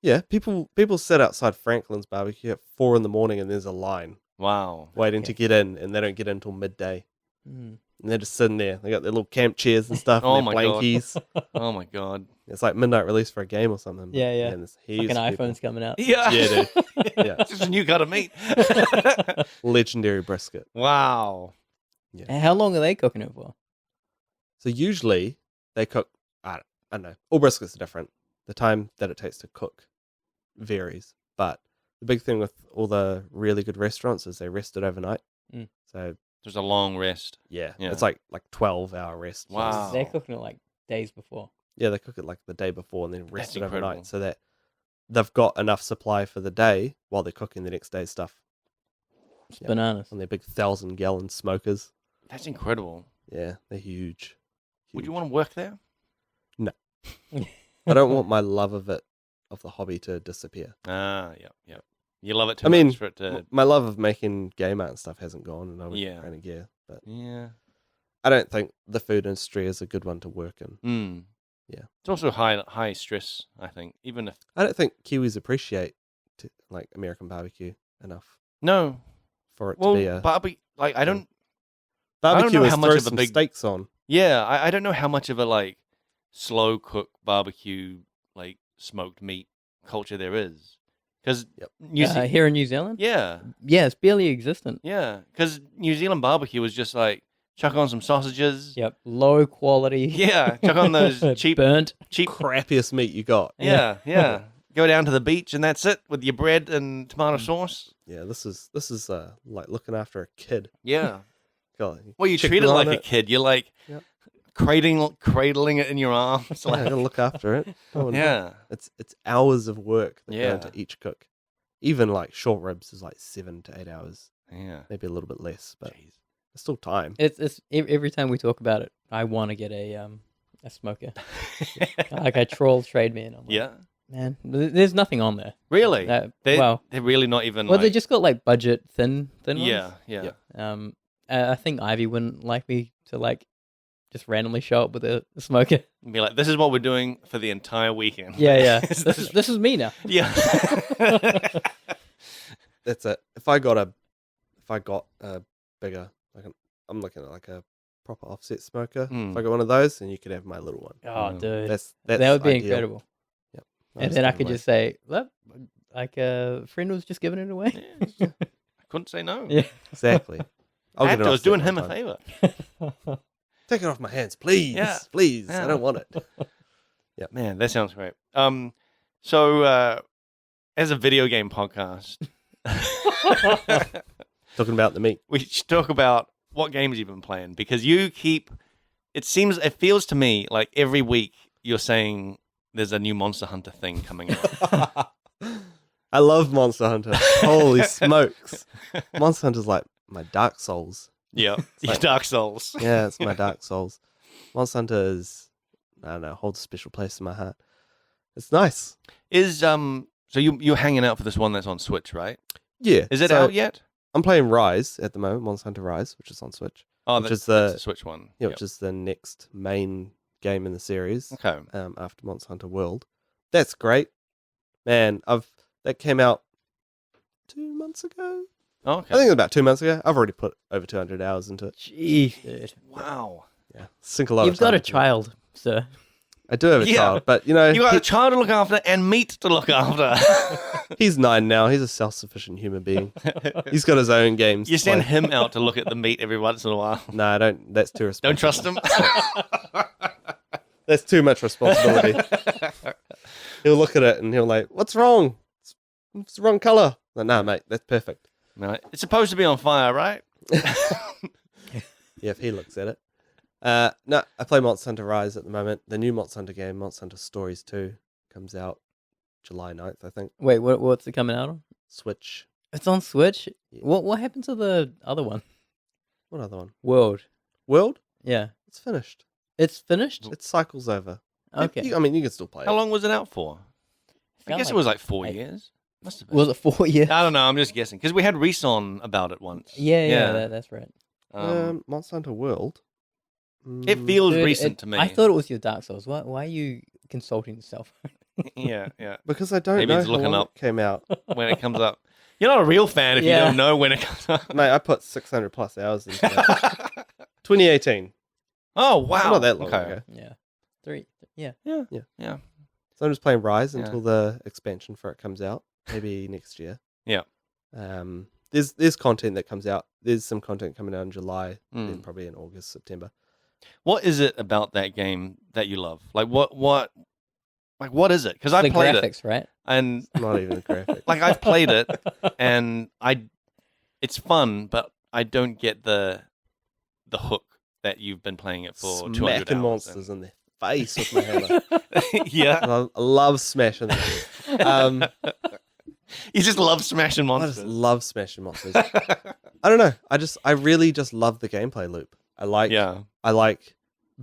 Yeah, people sit outside Franklin's Barbecue at 4 a.m. and there's a line Wow. waiting to Okay. get in, and they don't get in until midday. Mm. And they're just sitting there. They got their little camp chairs and stuff, Oh and my their God. blankies. Oh my god. It's like midnight release for a game or something. but Yeah, yeah. man, there's Like heaps an of people. iPhone's coming out. Yeah. Yeah, dude. Yeah. It's just a new cut of meat. Legendary brisket. Wow. And how long are they cooking it for? So usually they cook. I don't know. All briskets are different. The time that it takes to cook varies. But the big thing with all the really good restaurants is they rest it overnight. Mm. So There's a long rest. yeah, Yeah. it's like 12-hour rest. Wow. They're cooking it like days before. Yeah, they cook it like the day before and then rest That's it incredible. overnight so that they've got enough supply for the day while they're cooking the next day's stuff It's Yep. bananas. on their big 1,000-gallon smokers. That's incredible. Yeah, they're huge. Would you Huge. want to work there? I don't want my love of the hobby to disappear. Ah, yeah, yeah. You love it too I mean, much for it to. My love of making game art and stuff hasn't gone, and I would Yeah. kind of gear. But Yeah. I don't think the food industry is a good one to work in. Mm. Yeah. It's also high stress, I think. Even if I don't think Kiwis appreciate like American barbecue enough no, for it well, to be a like I don't. barbecue. know Is how much throw of a some big- steaks on. Yeah, I don't know how much of a like slow cook barbecue like smoked meat culture there is because Yep. Here in New Zealand? yeah, Yeah, it's barely existent. yeah, because New Zealand barbecue was just like chuck on some sausages. Yep. Low quality. Yeah, chuck on those cheap burnt. Crappiest meat you got. Yeah, yeah. Go down to the beach and that's it with your bread and tomato sauce. Yeah, this is like looking after a kid. Yeah. God, Well, you chicken treat it on like a kid. You're like Yep. cradling it in your arms. Yeah, I Like, gotta look after it. Oh, no. yeah. It's hours of work that go Yeah. into each cook. Even like short ribs is like 7 to 8 hours, Yeah. maybe a little bit less, but Jeez. it's still time. It's every time we talk about it, I want to get a smoker. Like I troll trade man. I'm like, Yeah. Man, there's nothing on there. Really? They're really not even. Well, they just got like budget thin ones. Yeah. I think Ivy wouldn't like me to like just randomly show up with a smoker. And be like, this is what we're doing for the entire weekend. Yeah. this is me now. Yeah. That's it. If I got a bigger, I'm looking at like a proper offset smoker. If I got one of those, then you could have my little one. Oh, dude, that would be ideal. incredible. Yep. And then I could just say, look, like a friend was just giving it away. Yeah, I couldn't say no. Yeah, exactly. I was doing him a favor. Take it off my hands, please. Yeah. Please. Yeah. I don't want it. Yeah, man, that sounds great. So as a video game podcast, Talking about the meat. we should talk about what games you've been playing, because you keep. It feels to me like every week you're saying there's a new Monster Hunter thing coming out. I love Monster Hunter. Holy smokes. Monster Hunter's like my Dark Souls. Yeah, your Dark Souls. Yeah, it's my Dark Souls. Monster Hunter is, I don't know, holds a special place in my heart. It's nice. So you're hanging out for this one that's on Switch, right? Yeah. Is it so out yet? I'm playing Rise at the moment, Monster Hunter Rise, which is on Switch. Oh, which that's is the the Switch one. Yeah, Yep. which is the next main game in the series. Okay. After Monster Hunter World. That's great. Man, that came out 2 months ago. Oh, okay. I think it was about 2 months ago. I've already put over 200 hours into it. jeez, dude. Wow. Yeah, sink a lot You've of time got a into it. child, sir. I do have a Yeah. child, but you know, You got a child to look after and meat to look after. he's 9 now. He's a self-sufficient human being. He's got his own games. You to send play. him out to look at the meat every once in a while. No, I don't. That's too responsible. Don't trust him. That's too much responsibility. He'll look at it and he'll like, "What's wrong? It's the wrong color." Like, nah, mate, that's perfect. No, it's supposed to be on fire, right? Yeah, if he looks at it. No, I play Monster Hunter Rise at the moment. The new Monster Hunter game, Monster Hunter Stories 2, comes out July 9th, I think. Wait, what's it coming out on? Switch. It's on Switch. Yeah. What happened to the other one? What other one? World. World? Yeah, It's finished. it's finished. Its cycle's over. Okay. You can still play How it. long was it out for? I Felt guess it like was like 4 8. years. Must have been. Was it 4 years? I don't know. I'm just guessing because we had Reson about it once. Yeah, that's right. Monster Hunter World. It feels Dude, recent to me. I thought it was your Dark Souls. Why are you consulting yourself? yeah. Because I don't Maybe know it's how looking long up. it came out. When it comes up, you're not a real fan if you Yeah. don't know when it comes up. Mate, I put 600 plus hours into that. 2018. Oh wow! Not that long Okay. ago. Yeah, 3. Yeah. Yeah. So I'm just playing Rise Yeah. until the expansion for it comes out, maybe next year. Yeah. There's content that comes out. There's some content coming out in July, then Mm. probably in August, September. What is it about that game that you love? Like what is it? Because I The played it graphics, right? and Not even a graphic. like I've played it and it's fun, but I don't get the hook that you've been playing it for 200 Smacking hours. monsters in the face with my hammer. Yeah, I love smashing them. you just love smashing I monsters. just love smashing monsters. I don't know. I really just love the gameplay loop. I like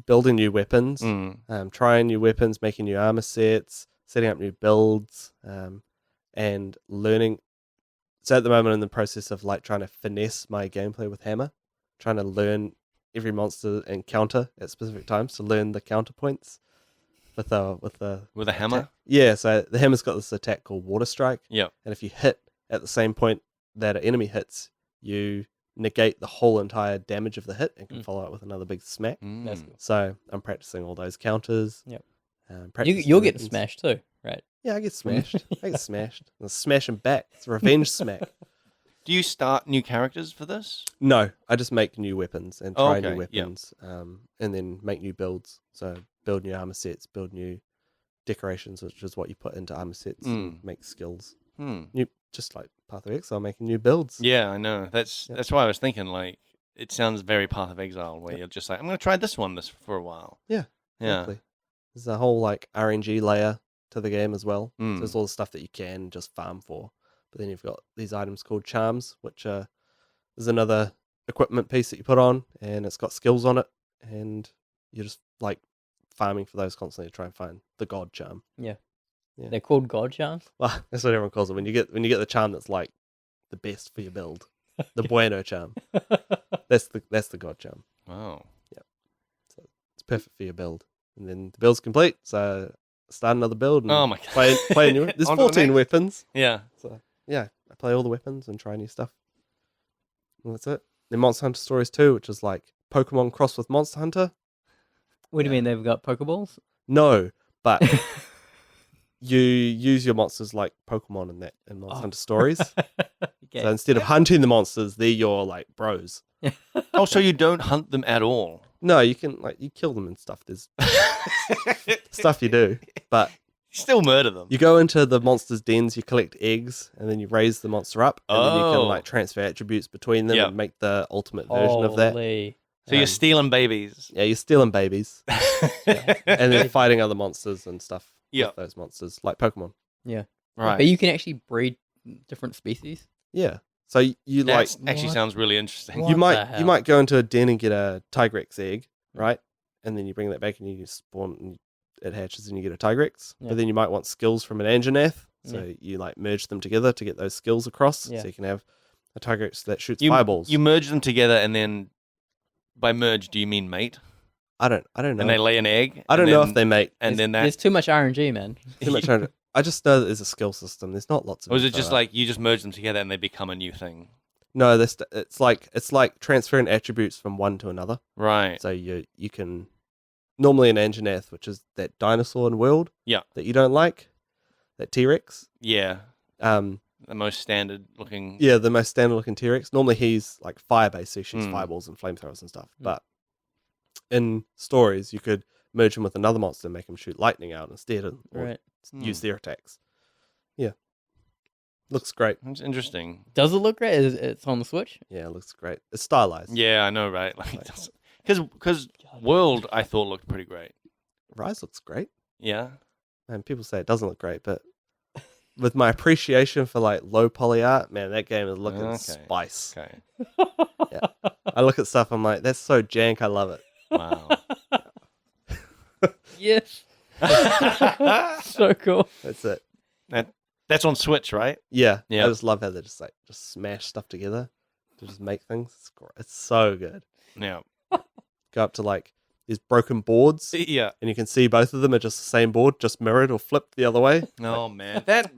building new weapons, Mm. trying new weapons, making new armor sets, setting up new builds, and learning. So at the moment, I'm in the process of like trying to finesse my gameplay with hammer, trying to learn every monster and counter at specific times to learn the counterpoints with With a hammer. attack. Yeah, so the hammer's got this attack called Water Strike, Yeah. and if you hit at the same point that an enemy hits, you negate the whole entire damage of the hit and can follow it with another big smack. That's Mm. cool. So I'm practicing all those counters. Yep. Practicing You'll get weapons. smashed too, right? Yeah, I get smashed. I get smashed. I'll smash him back. It's a revenge smack. Do you start new characters for this? No, I just make new weapons and Oh, try okay, new yeah. weapons, and then make new builds. So build new armor sets, build new decorations, which is what you put into armor sets, and make skills. New, just like Path of Exile, making new builds. Yeah, I know. That's Yep. that's why I was thinking. Like, it sounds very Path of Exile, where Yep. you're just like, I'm going to try this for a while. Yeah, Yeah. exactly. There's a whole like RNG layer to the game as well. So Mm. there's all the stuff that you can just farm for, but then you've got these items called charms, which is another equipment piece that you put on, and it's got skills on it, and you're just like farming for those constantly to try and find the god charm. Yeah. Yeah. They're called god charms. Well, that's what everyone calls it. When you get the charm that's like the best for your build, the bueno charm. That's the god charm. Wow. It's perfect for your build. And then the build's complete, so start another build and Oh my god. play a new. There's On to the 14 next. weapons. Yeah. So yeah, I play all the weapons and try new stuff. And that's it. Then Monster Hunter Stories 2, which is like Pokemon crossed with Monster Hunter. What do you Yeah. mean they've got Pokeballs? No, but you use your monsters like Pokemon in Monster Hunter Stories. Okay. So instead of hunting the monsters, they're your like bros. Oh, so you don't hunt them at all? No, you can you kill them and stuff. There's stuff you do, but Still murder them. you go into the monsters' dens, you collect eggs, and then you raise the monster up, and then you can Oh. like transfer attributes between them Yep. and make the ultimate version of that. Holy. So you're stealing babies. Yeah, you're stealing babies, and then fighting other monsters and stuff. Yeah. with those monsters like Pokemon. Yeah. Right. But you can actually breed different species. Yeah, so you like That actually What? sounds really interesting. What you the might hell? you might go into a den and get a Tigrex egg, right? And then you bring that back and you spawn and it hatches and you get a Tigrex. Yeah. But then you might want skills from an Anjanath, so you like merge them together to get those skills across. Yeah. So you can have a Tigrex that shoots You, fireballs. you merge them together, and then by merge, do you mean mate? I don't know. And they lay an egg. I don't and know then- if they make And then There's that. too much RNG, man. too much. I just know that there's a skill system. There's not lots of. Or is it info just out. like you just merge them together and they become a new thing? No, it's like transferring attributes from one to another. Right. So you can normally an Anjanath, which is that dinosaur in World, Yeah. that you don't like, that T-Rex. Yeah. The most standard looking. most standard looking T-Rex. Normally he's like fire based, so he shoots Mm. fireballs and flamethrowers and stuff. But in stories, you could merge him with another monster and make him shoot lightning out instead, or Right. use their attacks. Yeah, looks great. That's interesting. Does it look great? It's on the Switch? Yeah, it looks great. It's stylized. Yeah, I know, right? Like, because World I thought looked pretty great. Rise looks great. Yeah. And people say it doesn't look great, but with my appreciation for like low poly art, man, that game is looking Okay. spice. Okay. I look at stuff, I'm like, that's so jank. I love it. Wow. Yes. So cool. That's it. That's on Switch, right? Yeah, Yeah. I just love how they just smash stuff together to just make things. It's so good. Yeah. Go up to like these broken boards, Yeah. and you can see both of them are just the same board, just mirrored or flipped the other way. Oh man, that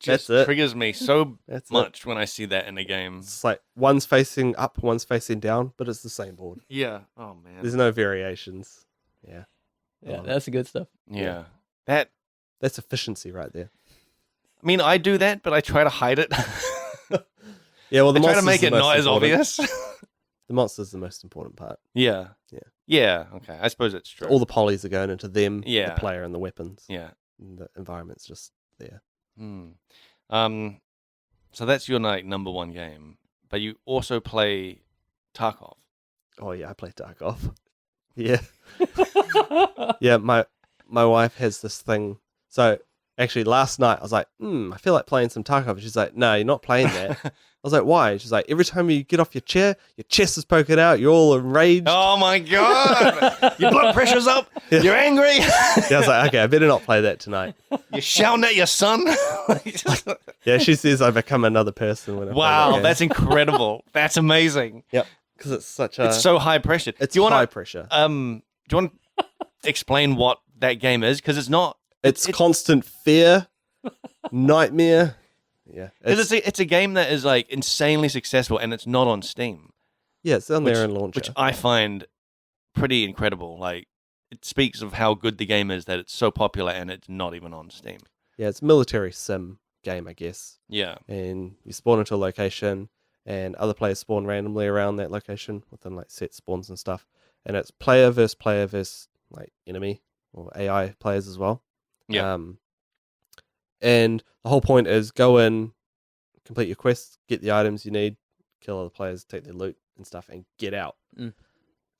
just That's it. triggers me so That's it. much when I see that in a game. It's like one's facing up, one's facing down, but it's the same board. Yeah. Oh man. There's no variations. Yeah, Yeah, Oh. that's the good stuff. Yeah. That. that's efficiency right there. I mean, I do that, but I try to hide it. Yeah, well, I the try to monster's make the it most not as important. obvious. The monster's the most important part. Yeah. Yeah. Yeah. Okay. I suppose it's true. All the polys are going into them, Yeah. the player, and the weapons. Yeah. And the environment's just there. Hmm. So that's your like number one game, but you also play Tarkov. Oh yeah, I play Tarkov. Yeah, yeah. My wife has this thing. So actually, last night I was like, I feel like playing some Tarkov. She's like, no, you're not playing that. I was like, why? She's like, every time you get off your chair, your chest is poking out. You're all enraged. Oh my god! Your blood pressure's up. Yeah. You're angry. Yeah, I was like, okay, I better not play that tonight. You're shouting at your son. Yeah, she says I become another person when I play Wow, that that's incredible. That's amazing. because it's such a It's so high pressure. it's do you want high to pressure. do you want to explain what that game is? Because it's not. It's constant fear, nightmare. Yeah, Because it's a game that is like insanely successful and it's not on Steam, yeah, it's on their own launcher. which I find pretty incredible. Like it speaks of how good the game is that it's so popular and it's not even on Steam. Yeah, it's a military sim game, I guess. Yeah. And you spawn into a location, and other players spawn randomly around that location within like set spawns and stuff. And it's player versus like enemy or AI players as well. Yeah. And the whole point is go in, complete your quests, get the items you need, kill other players, take their loot and stuff, and get out. Mm.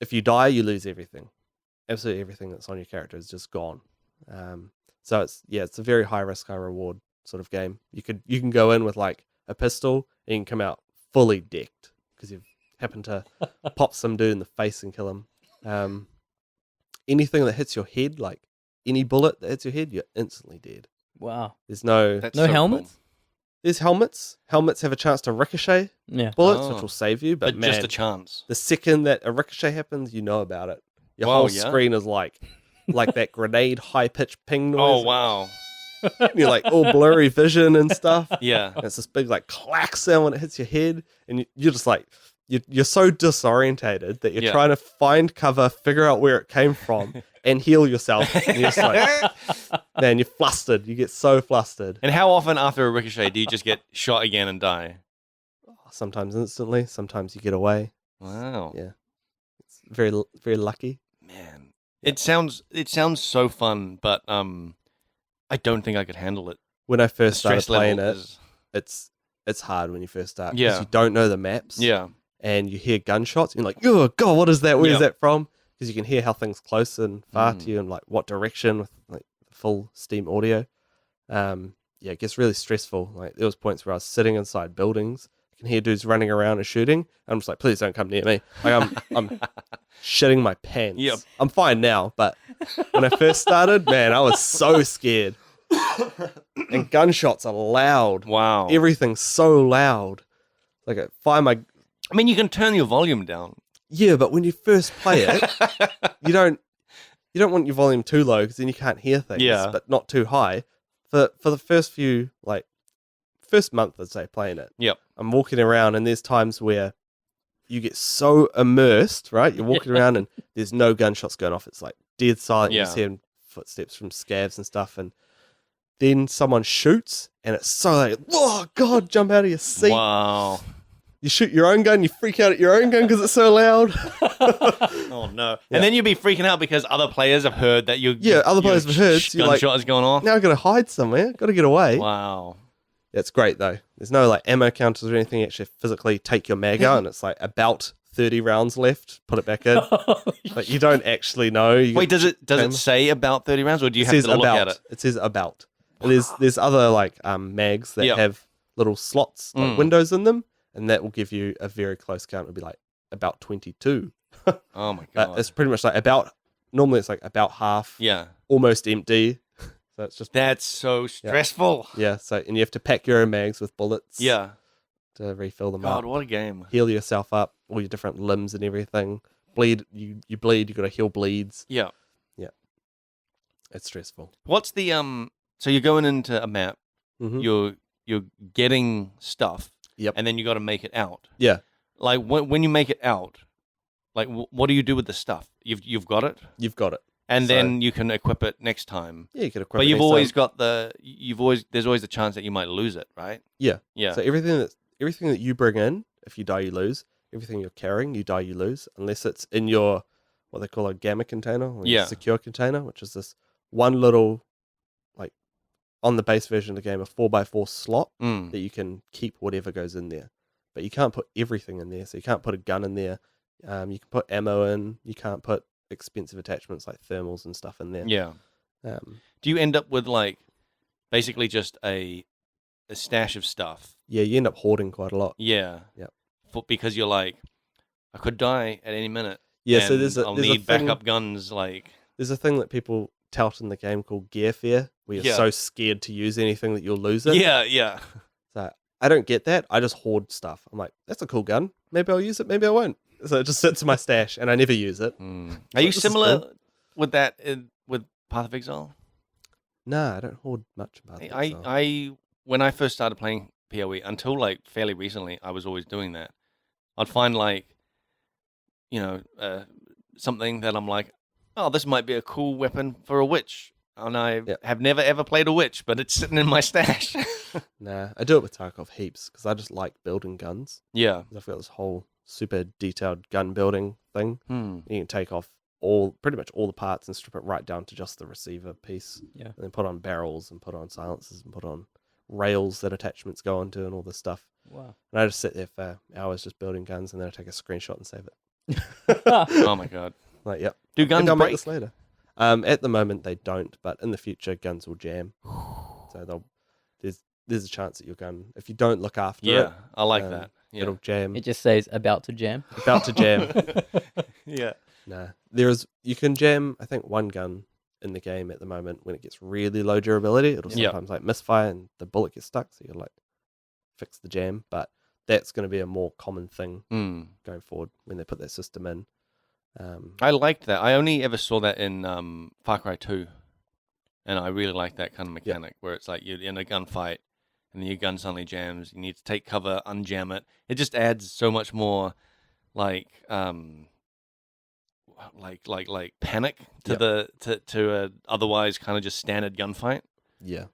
If you die, you lose everything. Absolutely everything that's on your character is just gone. So it's a very high risk, high reward sort of game. You can go in with like a pistol and you can come out fully decked because you've happened to pop some dude in the face and kill him. Anything that hits your head, like any bullet that hits your head, you're instantly dead. Wow. There's no That's No so helmets? cool. there's helmets. Helmets have a chance to ricochet Yeah. bullets, Oh. which will save you. But, But man, just a chance. the second that a ricochet happens, you know about it. Your Whoa, whole yeah? screen is like that grenade high pitched ping Oh noise. wow. And you're like all blurry vision and stuff. Yeah. And it's this big like clack sound when it hits your head, and you're just like you're so disorientated that you're Yeah. trying to find cover, figure out where it came from, and heal yourself. And you're just like, man, you're flustered. You get so flustered. And how often after a ricochet do you just get shot again and die? Sometimes instantly, sometimes you get away. Wow. Yeah, it's very very lucky. Man. It sounds so fun, but I don't think I could handle it. When I The first started stress playing level it, is it's hard when you first start. 'Cause Yeah. you don't know the maps. yeah. And you hear gunshots, and you're like, oh god, what is that? Where's Yeah. that from? Because you can hear how things close and far Mm. to you, and like what direction with like full Steam audio. Yeah, it gets really stressful. Like there was points where I was sitting inside buildings, I can hear dudes running around and shooting. I'm just like, please don't come near me. Like I'm shitting my pants. Yep. I'm fine now, but when I first started, man, I was so scared. And gunshots are loud. Wow. Everything's so loud. Like I find my I mean, you can turn your volume down. yeah, but when you first play it, you don't want your volume too low because then you can't hear things. Yeah. But not too high. For the first few first month, I'd say, playing it. Yep. I'm walking around and there's times where you get so immersed, right? You're walking around and there's no gunshots going off. It's like dead silent. Yeah. You're just hearing footsteps from scavs and stuff, and then someone shoots and it's so like, oh god, jump out of your seat. Wow. You shoot your own gun, you freak out at your own gun because it's so loud. Oh no. Yeah. And then you'd be freaking out because other players have heard that Other players have heard, so you're like, gunshot is going off. now I gotta hide somewhere, gotta get away. Wow. It's great though. There's no like ammo counters or anything. You actually physically take your mag out and it's like about 30 rounds left, put it back in. Like you don't actually know. You Wait, got- does it camera. say about 30 rounds or do you It have says to look about. at it? It says about. And there's other like mags that Yep. have little slots, like Mm. windows in them, and that will give you a very close count. It'll be like about 22. Oh my god. It's pretty much like about. Normally it's like about half, Yeah. almost empty. So it's just That's so stressful. yeah. So and you have to pack your own mags with bullets. Yeah. To refill them God, up. what a game. Heal yourself up, all your different limbs and everything. Bleed, you bleed. You got to heal bleeds. Yeah. It's stressful. What's the so you're going into a map, Mhm. you're getting stuff. Yep. And then you got to make it out. Yeah, Like when you make it out, like what do you do with the stuff? You've got it, you've got it. and So- then you can equip it next time. Yeah, you can equip. But it you've next always time. got there's always the chance that you might lose it, right? Yeah. Yeah. So everything that you bring in, if you die, you lose. Everything you're carrying, you die, you lose, unless it's in your what they call a gamma container or your Yeah. secure container, which is this one little like on the base version of the game a 4x4 slot Mm. that you can keep whatever goes in there. But you can't put everything in there. So you can't put a gun in there. You can put ammo in. You can't put expensive attachments like thermals and stuff in there. Yeah. Um, Do you end up with like basically just a stash of stuff? yeah, you end up hoarding quite a lot. Yeah. Yep. Because you're like, I could die at any minute. Yeah, so and there's I'll a need thing, backup guns. Like, there's a thing that people tout in the game called gear fear, where you're Yeah. so scared to use anything that you'll lose it. yeah, yeah. So I don't get that. I just hoard stuff. I'm like, that's a cool gun. Maybe I'll use it. Maybe I won't. So it just sits in my stash, and I never use it. Mm. Are Like, you this is similar with that with Path of Exile? Nah, I don't hoard much about it. I when I first started playing PoE until like fairly recently, I was always doing that. I'd find like, something that I'm like, oh, this might be a cool weapon for a witch, and I Yep. have never ever played a witch, but it's sitting in my stash. Nah, I do it with Tarkov heaps because I just like building guns. yeah. I've got this whole super detailed gun building thing. Hmm. You can take off pretty much all the parts and strip it right down to just the receiver piece. Yeah. And then put on barrels and put on silencers and put on rails that attachments go onto and all this stuff. Wow. And I just sit there for hours just building guns and then I take a screenshot and save it. Oh my god. Like, yep. Do guns Maybe I'll make break? this later. At the moment they don't, but in the future guns will jam. So there's a chance that your gun, if you don't look after Yeah, it, I like um, that. Yeah. it'll jam. It just says about to jam. About to jam. yeah. Nah. You can jam, I think, one gun in the game at the moment, when it gets really low durability, it'll Yeah. sometimes like misfire and the bullet gets stuck, so you like fix the jam. But that's going to be a more common thing going forward when they put that system in. I liked that. I only ever saw that in Far Cry 2. And I really like that kind of mechanic where it's like you're in a gunfight and then your gun suddenly jams. You need to take cover, unjam it. It just adds so much more like panic to to a otherwise kind of just standard gunfight. Yeah.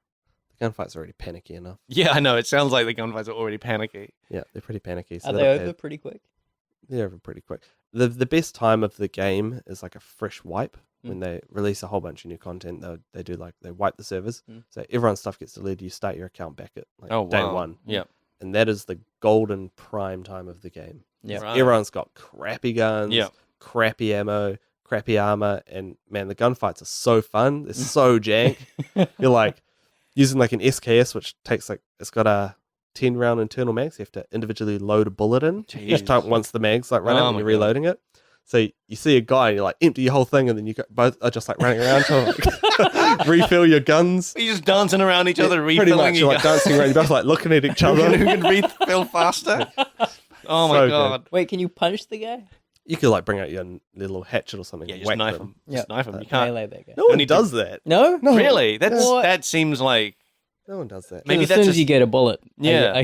The gunfight's already panicky enough. Yeah, I know. It sounds like the gunfights are already panicky. Yeah, they're pretty panicky. So Are they over pretty quick? They're over pretty quick. The best time of the game is like a fresh wipe. When they release a whole bunch of new content, they wipe the servers. So everyone's stuff gets deleted. You start your account back at day one. Yeah. And that is the golden prime time of the game. Yeah. Right. Everyone's got crappy guns, Yeah. crappy ammo, crappy armor, and man, the gunfights are so fun. They're so jank. You're like using like an SKS, which takes like it's got a 10 round internal mag. So you have to individually load a bullet in each time once the mag's like run out when you're reloading it. So you see a guy and you're like, empty your whole thing, and then you both are just like running around trying to like, refill your guns. You're just dancing around each other, refilling. Pretty much, you're like dancing around. You're both like looking at each other. Who can refill faster? Oh my So god! Wait, can you punch the guy? You could like bring out your little hatchet or something. Yeah, and just whack knife them. him. Just knife him. You can't. Melee that guy. No one Only does that. No? Really? What? That seems like No one does that. maybe as that's soon a- as you get a bullet. Yeah.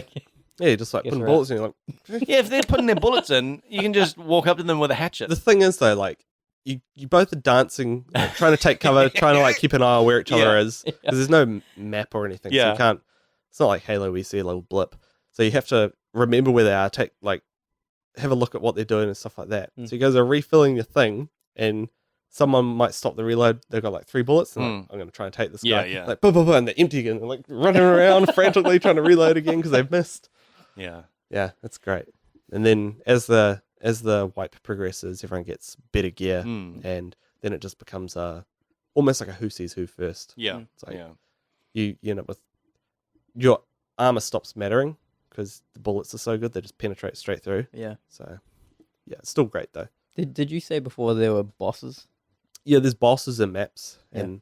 Yeah, you just like Guess putting we're bullets in. You're like, yeah. If they're putting their bullets in, you can just walk up to them with a hatchet. the thing is though, like you both are dancing, like, trying to take cover, trying to like keep an eye on where each other is, because there's no map or anything. So Yeah. you can't. It's not like Halo where you see a little blip. So you have to remember where they are. Have a look at what they're doing and stuff like that. So you guys are refilling your thing, and someone might stop the reload. They've got like 3 bullets, and like, I'm going to try and take this guy. Yeah. Like, boom, boom, boom, and they're empty again. They're like running around frantically trying to reload again because they've missed. Yeah. Yeah, that's great. And then as the wipe progresses, everyone gets better gear, and then it just becomes almost like a who sees who first. Yeah. It's like Yeah. you end up with your armor stops mattering because the bullets are so good; they just penetrate straight through. Yeah. So yeah, it's still great though. Did you say before there were bosses? Yeah, there's bosses and maps, Yeah. and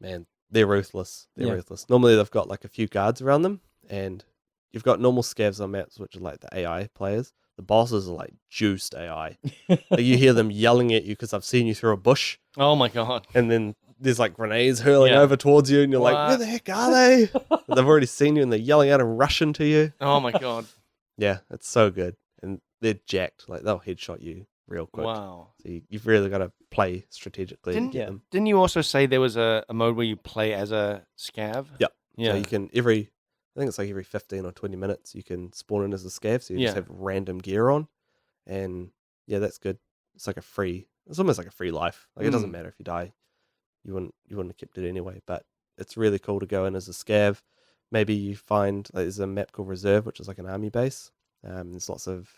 man, they're ruthless. They're Yeah. ruthless. Normally, they've got like a few guards around them, and you've got normal scavs on maps, which are like the AI players. The bosses are like juiced AI. Like, you hear them yelling at you because I've seen you through a bush, Oh my god. and then there's like grenades hurling Yeah. over towards you, and you're like, What? where the heck are they? They've already seen you, and they're yelling out in Russian to you. Oh my god. Yeah, it's so good, and they're jacked. Like they'll headshot you real quick. Wow. So you've really got to play strategically to get them. Didn't you also say there was a mode where you play as a scav? Yep. Yeah. So you can I think it's like every 15 or 20 minutes you can spawn in as a scav, so you just Yeah. have random gear on, and yeah, that's good. It's almost like a free life. Like it doesn't matter if you die, you wouldn't have kept it anyway. But it's really cool to go in as a scav. Maybe you find like, there's a map called Reserve, which is like an army base. There's lots of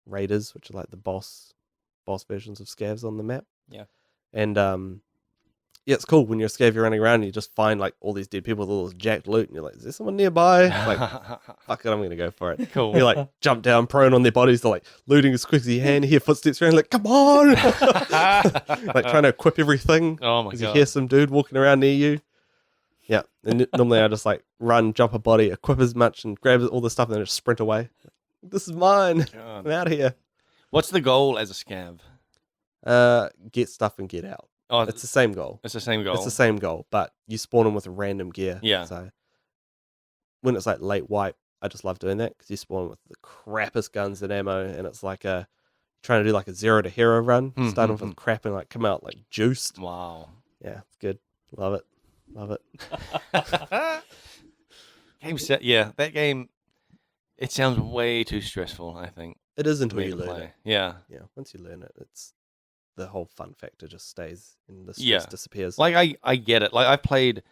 raiders, which are like the boss versions of scavs on the map. Yeah. And yeah, it's cool when you're a scav, you're running around and you just find like all these dead people with all this jacked loot, and you're like, is there someone nearby? Like, fuck it, I'm gonna go for it. Cool. You like jump down prone on their bodies, they're like looting as quick as you can, hear footsteps around, like, come on, like trying to equip everything. Oh my As god. you hear some dude walking around near you. Yeah. And normally I just like run, jump a body, equip as much and grab all the stuff and then just sprint away. This is mine. God. I'm out of here. What's the goal as a scav? Get stuff and get out. Oh, It's the same goal. it's the same goal. It's the same goal, but you spawn them with random gear. Yeah. So when it's like late wipe, I just love doing that because you spawn with the crappiest guns and ammo, and it's like trying to do like a 0 to hero run, start off with crap and like come out like juiced. Wow. Yeah, it's good. Love it. Love it. Game set. Yeah, that game. It sounds way too stressful. I think. It is for until me you to learn play. it. Yeah. Yeah, once you learn it, it's the whole fun factor just stays and the stress Yeah. disappears. Like I get it. Like I played.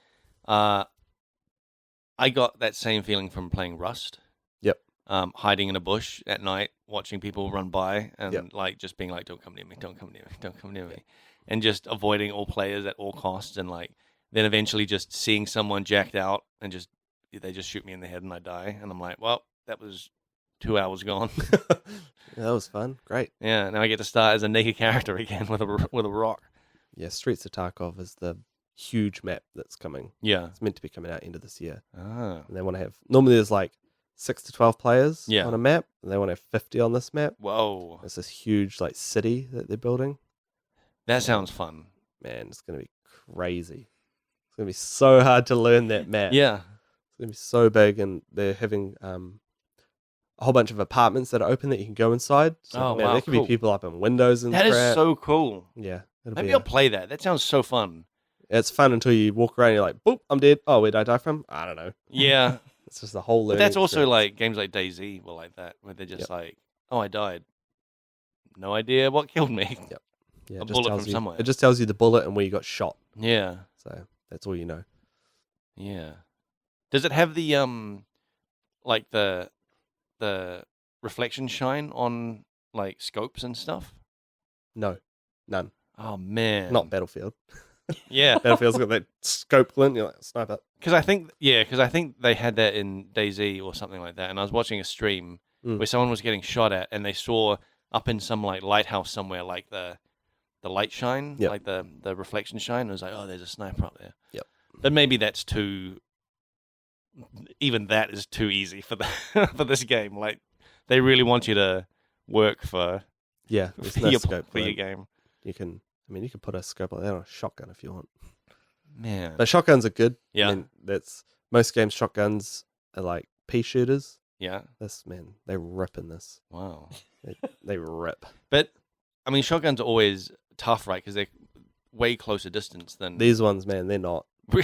I got that same feeling from playing Rust. Yep. Hiding in a bush at night, watching people run by, and Yep. like just being like, "Don't come near me! Don't come near me! Don't come near me!" And just avoiding all players at all costs, and like then eventually just seeing someone jacked out and they just shoot me in the head and I die, and I'm like, "Well, that was 2 hours gone." Yeah, that was fun. Great. Yeah, now I get to start as a naked character again with a rock. Yeah, Streets of Tarkov is the huge map that's coming. Yeah. It's meant to be coming out end of this year. Ah. And they want to have, normally there's like 6 to 12 players Yeah. on a map, and they want to have 50 on this map. Whoa. It's this huge like city that they're building. That sounds fun. Man, it's going to be crazy. It's going to be so hard to learn that map. Yeah. It's going to be so big, and they're having a whole bunch of apartments that are open that you can go inside. So, Oh, man, wow, there could cool. be people up in windows and That is crap. so cool. Yeah. It'll Maybe be I'll play that. That sounds so fun. it's fun until you walk around and you're like, boop, I'm dead. Oh, where'd I die from? I don't know. Yeah. It's just the whole But learning that's also experience. like games like DayZ were like that, where they're just like, oh, I died. No idea what killed me. Yep. Yeah, a it just bullet tells from you, somewhere. It just tells you the bullet and where you got shot. Yeah. So that's all you know. Yeah. Does it have the like the reflection shine on like scopes and stuff? No, none. Oh man. Not Battlefield. Yeah. Battlefield's got that scope glint. You're like, sniper. Because I think they had that in DayZ or something like that. And I was watching a stream where someone was getting shot at, and they saw up in some like lighthouse somewhere, like the light shine, Yep. like the reflection shine. It was like, oh, there's a sniper up there. Yep. But maybe that's too. Even that is too easy for the for this game. Like they really want you to work for Yeah, there's for, no your, scope for your glint. game. You can put a scope like that on a shotgun if you want. Man. But shotguns are good. Yeah. I mean, that's most games. Shotguns are like pea shooters. Yeah. They rip in this. Wow. They rip. But I mean, shotguns are always tough, right? Because they're way closer distance than These ones, man, they're not. Yeah.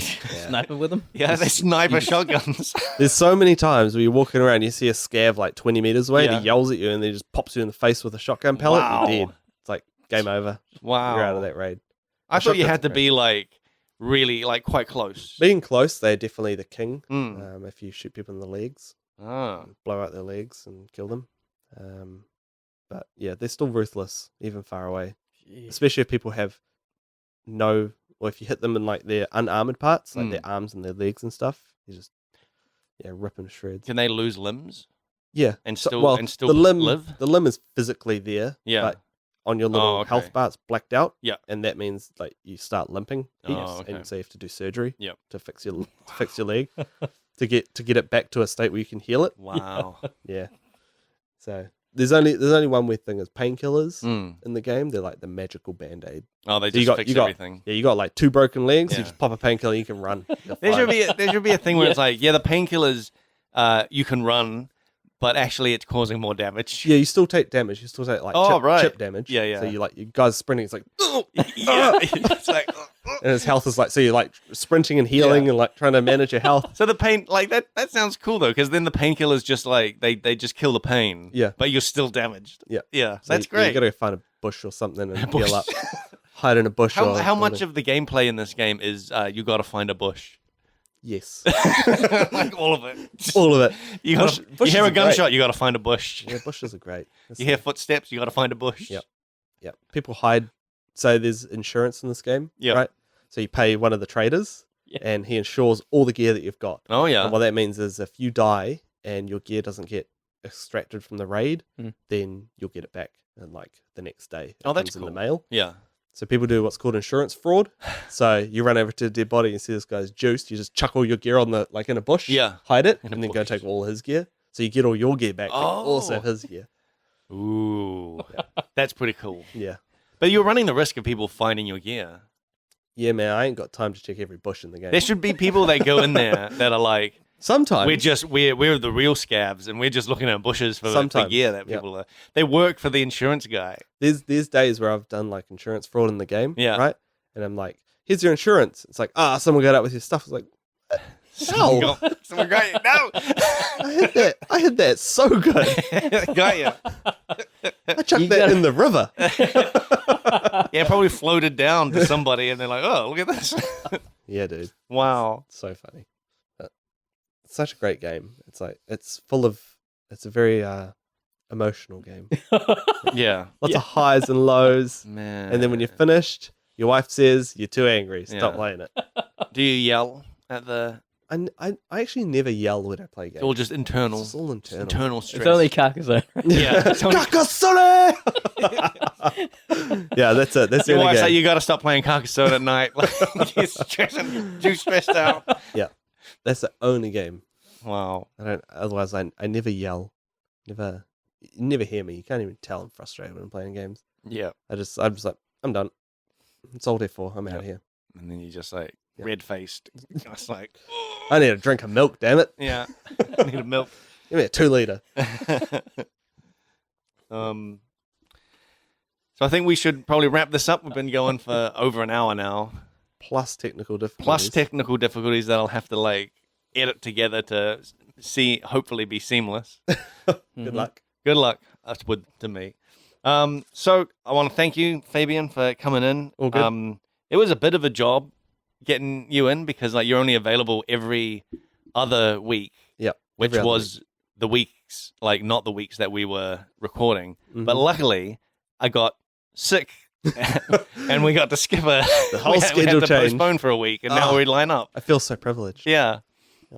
Sniper with them. yeah, they're sniper shotguns. There's so many times where you're walking around, you see a scav like 20 meters away, and Yeah. he yells at you, and then he just pops you in the face with a shotgun pellet. Wow. You're dead. It's like game over. Wow. You're out of that raid. I thought you shotguns had to are be like really like quite close. Being close, they're definitely the king. Mm. If you shoot people in the legs, Ah. blow out their legs and kill them. But yeah, they're still ruthless, even far away. Especially if people have or if you hit them in like their unarmored parts, like their arms and their legs and stuff, you just rip them to shreds. Can they lose limbs Yeah, and So- still well, and still the limb, live? The limb is physically there, Yeah. but on your little Oh, okay. health bar, it's blacked out. Yeah. and that means like you start limping heaps, Oh, okay. and so you have to do surgery. Yep. to fix your leg to get it back to a state where you can heal it. Wow. Yeah, so there's only one weird thing is painkillers Mm. in the game. They're like the magical band-aid. Oh, they So you just got- fix you got- everything. Yeah, you got like 2 broken legs. Yeah. You just pop a painkiller, you can run. You're There fine. should be a thing where it's like, yeah, the painkillers, you can run, but actually it's causing more damage. Yeah, you still take damage. You still take like Oh, right. chip damage. Yeah, yeah. So you like you guys sprinting. It's like, Yeah. It's like, and his health is like, so you're like sprinting and healing and like trying to manage your health. so the pain, like that sounds cool though, because then the painkillers just like they just kill the pain. Yeah. But you're still damaged. Yeah. Yeah. So That's you great. gotta go find a bush or something and Bush. heal up. Hide in a bush. How much of the gameplay in this game is you got to find a bush? Yes, Like all of it. all of it. You Bush- you bushes hear a are great. gunshot, you got to find a bush. Yeah, bushes are great. You hear footsteps, you got to find a bush. Yep. Yeah, people hide. So there's insurance in this game, Yep. right? So you pay one of the traders, Yeah. and he insures all the gear that you've got. Oh And yeah. what that means is if you die and your gear doesn't get extracted from the raid, Mm. then you'll get it back in like the next day. It Oh, that's comes in the cool. mail. Yeah. So people do what's called insurance fraud. So you run over to a dead body and see this guy's juiced. You just chuck all your gear on the in a bush, Yeah. hide it, In a and then go bush. take all his gear. So you get all your gear back, but you also Oh. have his gear. Ooh. That's pretty cool. Yeah. But you're running the risk of people finding your gear. Yeah, man, I ain't got time to check every bush in the game. There should be people that go in there that are like, Sometimes. we're the real scabs, and we're just looking at bushes for Sometimes, gear that yeah. people are. They work for the insurance guy. There's days where I've done like insurance fraud in the game, Yeah. right? And I'm like, here's your insurance. It's like, someone got out with your stuff. It's like, no, Someone got you. No. I hid that so good. Got you. I chucked You that gotta- in the river. Yeah, probably floated down to somebody, and they're like, "Oh, look at this!" Yeah, dude, Wow. so funny. But it's such a great game. It's like it's a very emotional game. Yeah, Lots of highs and lows, man. and then when you're finished, your wife says you're too angry. Stop Yeah. playing it. do you yell at the I actually never yell when I play games. It's all just internal. It's all internal. Internal stress. It's only Carcassonne. Yeah. It's only- Carcassonne! Yeah, that's it. That's the Your only wife's game. like, you got to stop playing Carcassonne at night. Like, you're too stressed out. Yeah, that's the only game. Wow. Otherwise, I never yell. You never hear me. You can't even tell I'm frustrated when I'm playing games. Yeah. I'm just like, I'm done. It's all day for. I'm out of here. And then you just like Yeah. red-faced. Just like, I need a drink of milk, damn it. yeah. I need a milk. Give me a 2-liter. So I think we should probably wrap this up. We've been going for over an hour now. Plus technical difficulties. Plus technical difficulties that I'll have to like edit together to hopefully be seamless. Good luck. Good luck. That's good to me. So I want to thank you, Fabian, for coming in. All good. It was a bit of a job getting you in because like you're only available every other week. Yep. Which every other was the weeks, like not the weeks that we were recording. Mhm. But luckily, I got sick, and we got to skip The whole we schedule had to changed. postpone for a week, and now Oh. we line up. I feel so privileged. Yeah.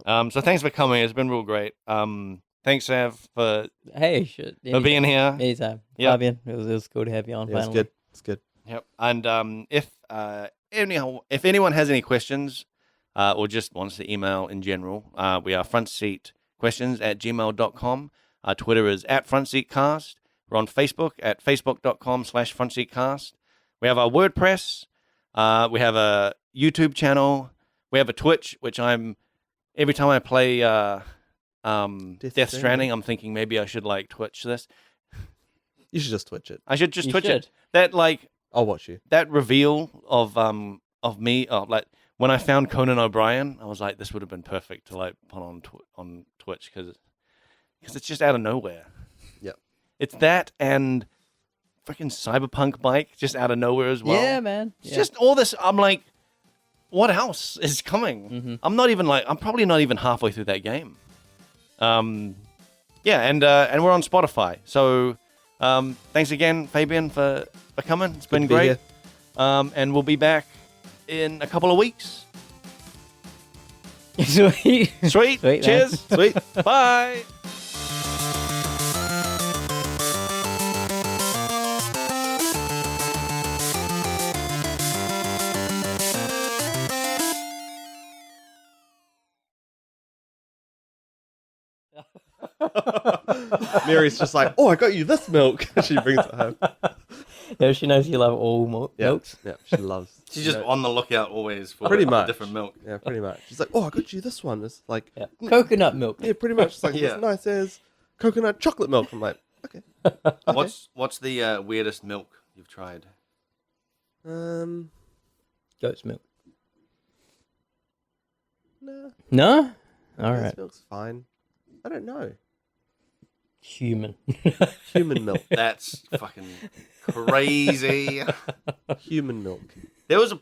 So thanks for coming. It's been real great. Thanks, Sav, for Hey, shit. being here. Anytime. Yeah. Fabian, it was cool to have you on Yeah, it's finally. good. It's good. Yep. And if anyone has any questions or just wants to email in general, we are frontseatquestions@gmail.com. Our Twitter is @frontseatcast. We're on Facebook at facebook.com/frontseatcast. We have our WordPress. We have a YouTube channel. We have a Twitch, which every time I play Death Stranding, I'm thinking maybe I should like Twitch this. You should just Twitch it. I should just You Twitch should. it. That like I'll watch you. that reveal of me like when I found Conan O'Brien, I was like, this would have been perfect to like put on Twitch because it's just out of nowhere. Yep. It's that and freaking Cyberpunk bike just out of nowhere as well. Yeah, man. It's just all this. I'm like, what else is coming? Mhm. I'm probably not even halfway through that game. Yeah, and we're on Spotify. So thanks again, Fabian, for coming. It's been to be great. here. And we'll be back in a couple of weeks. Sweet. Sweet. Sweet, man. Cheers. Sweet. Bye. Mary's just like, oh, I got you this milk. She brings it home. No, she knows you love all milks. Yeah, she loves. She's just on the lookout always for Pretty much. different milk. Yeah, pretty much. She's like, oh, I got you this one. It's like, Yeah. Coconut milk. yeah, pretty much. It's like Yeah. as nice as coconut chocolate milk. I'm like, okay. What's the weirdest milk you've tried? Goat's milk. No. No? All This right. milk's fine. I don't know. Human. Human milk. That's fucking crazy. Human milk. There was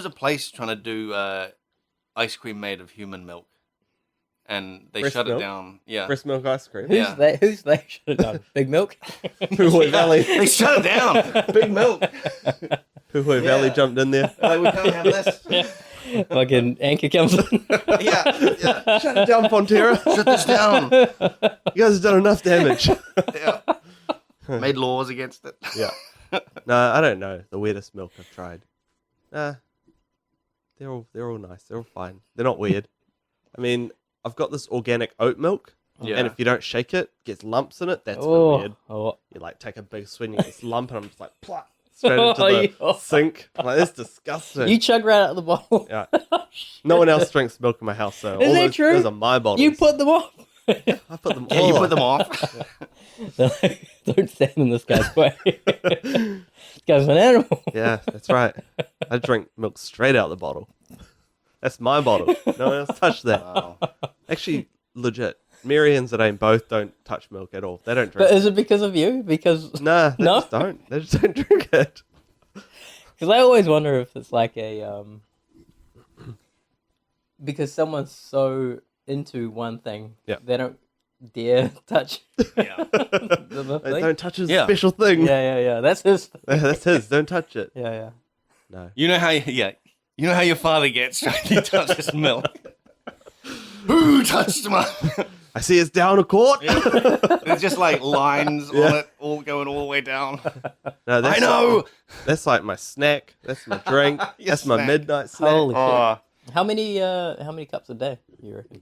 a place trying to do ice cream made of human milk, and they Breast shut milk? it down. Yeah, Breast milk ice cream. Who's Yeah. they? Who's they? Should have done Big Milk. Puhoi Valley. they shut it down. Big milk. Puhoi Valley jumped in there. Like we can't have this. Fucking anchor comes in. Yeah. Shut it down, Fonterra. Shut this down. You guys have done enough damage. Yeah. Made laws against it. Yeah. No, I don't know. The weirdest milk I've tried. Nah. They're all nice. They're all fine. They're not weird. I mean, I've got this organic oat milk, Yeah. and if you don't shake it, it gets lumps in it. That's Oh, weird. oh. You like take a big swing, you get this lump, and I'm just like, plop, straight into the Oh, sink. I'm like, that's disgusting. You chug right out of the bottle. Yeah. No one else drinks milk in my house, so Is all that those, true? those are my bottles. You put them off. I put them Yeah, all you on. put them off. Don't stand in this guy's way. This guy's an animal. Yeah, that's right. I drink milk straight out the bottle. That's my bottle. No one else touched that. Wow. Actually, legit. Mary and Zidane both don't touch milk at all. They don't drink But is it because of you? Because Nah, they No? just don't. They just don't drink it. I always wonder if it's like a because someone's so into one thing, Yeah. they don't dare touch Yeah. the They thing. don't touch his Yeah. special thing. Yeah. That's his. That's his. Don't touch it. Yeah. No. You know how your father gets when he touches milk. Who touched my? I see it's down a court. There's just like lines on it, all going all the way down. No, I know. That's like my snack. That's my drink. That's my snack. midnight snack. Holy shit. Oh, How many cups a day, you reckon?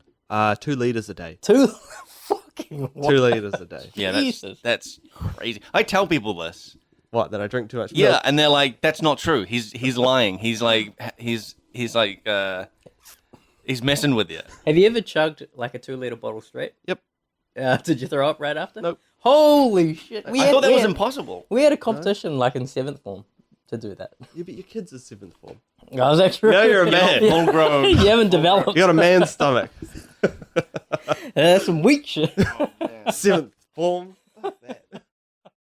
2 liters a day. 2 fucking 2 liters a day. yeah, Jesus. that's crazy. I tell people this. What? That I drink too much Yeah, milk? and they're like, "That's not true. He's lying. He's like he's messing with you." Have you ever chugged like a 2-liter bottle straight? Yep. Did you throw up right after? Nope. Holy shit. I thought that was impossible. We had a competition like in 7th form to do that. Yeah, but your kid's in 7th form. Oh, is that true? Now you're a man. Full grown. You haven't developed. You got a man's stomach. That's some weak shit. 7th form. Fuck that.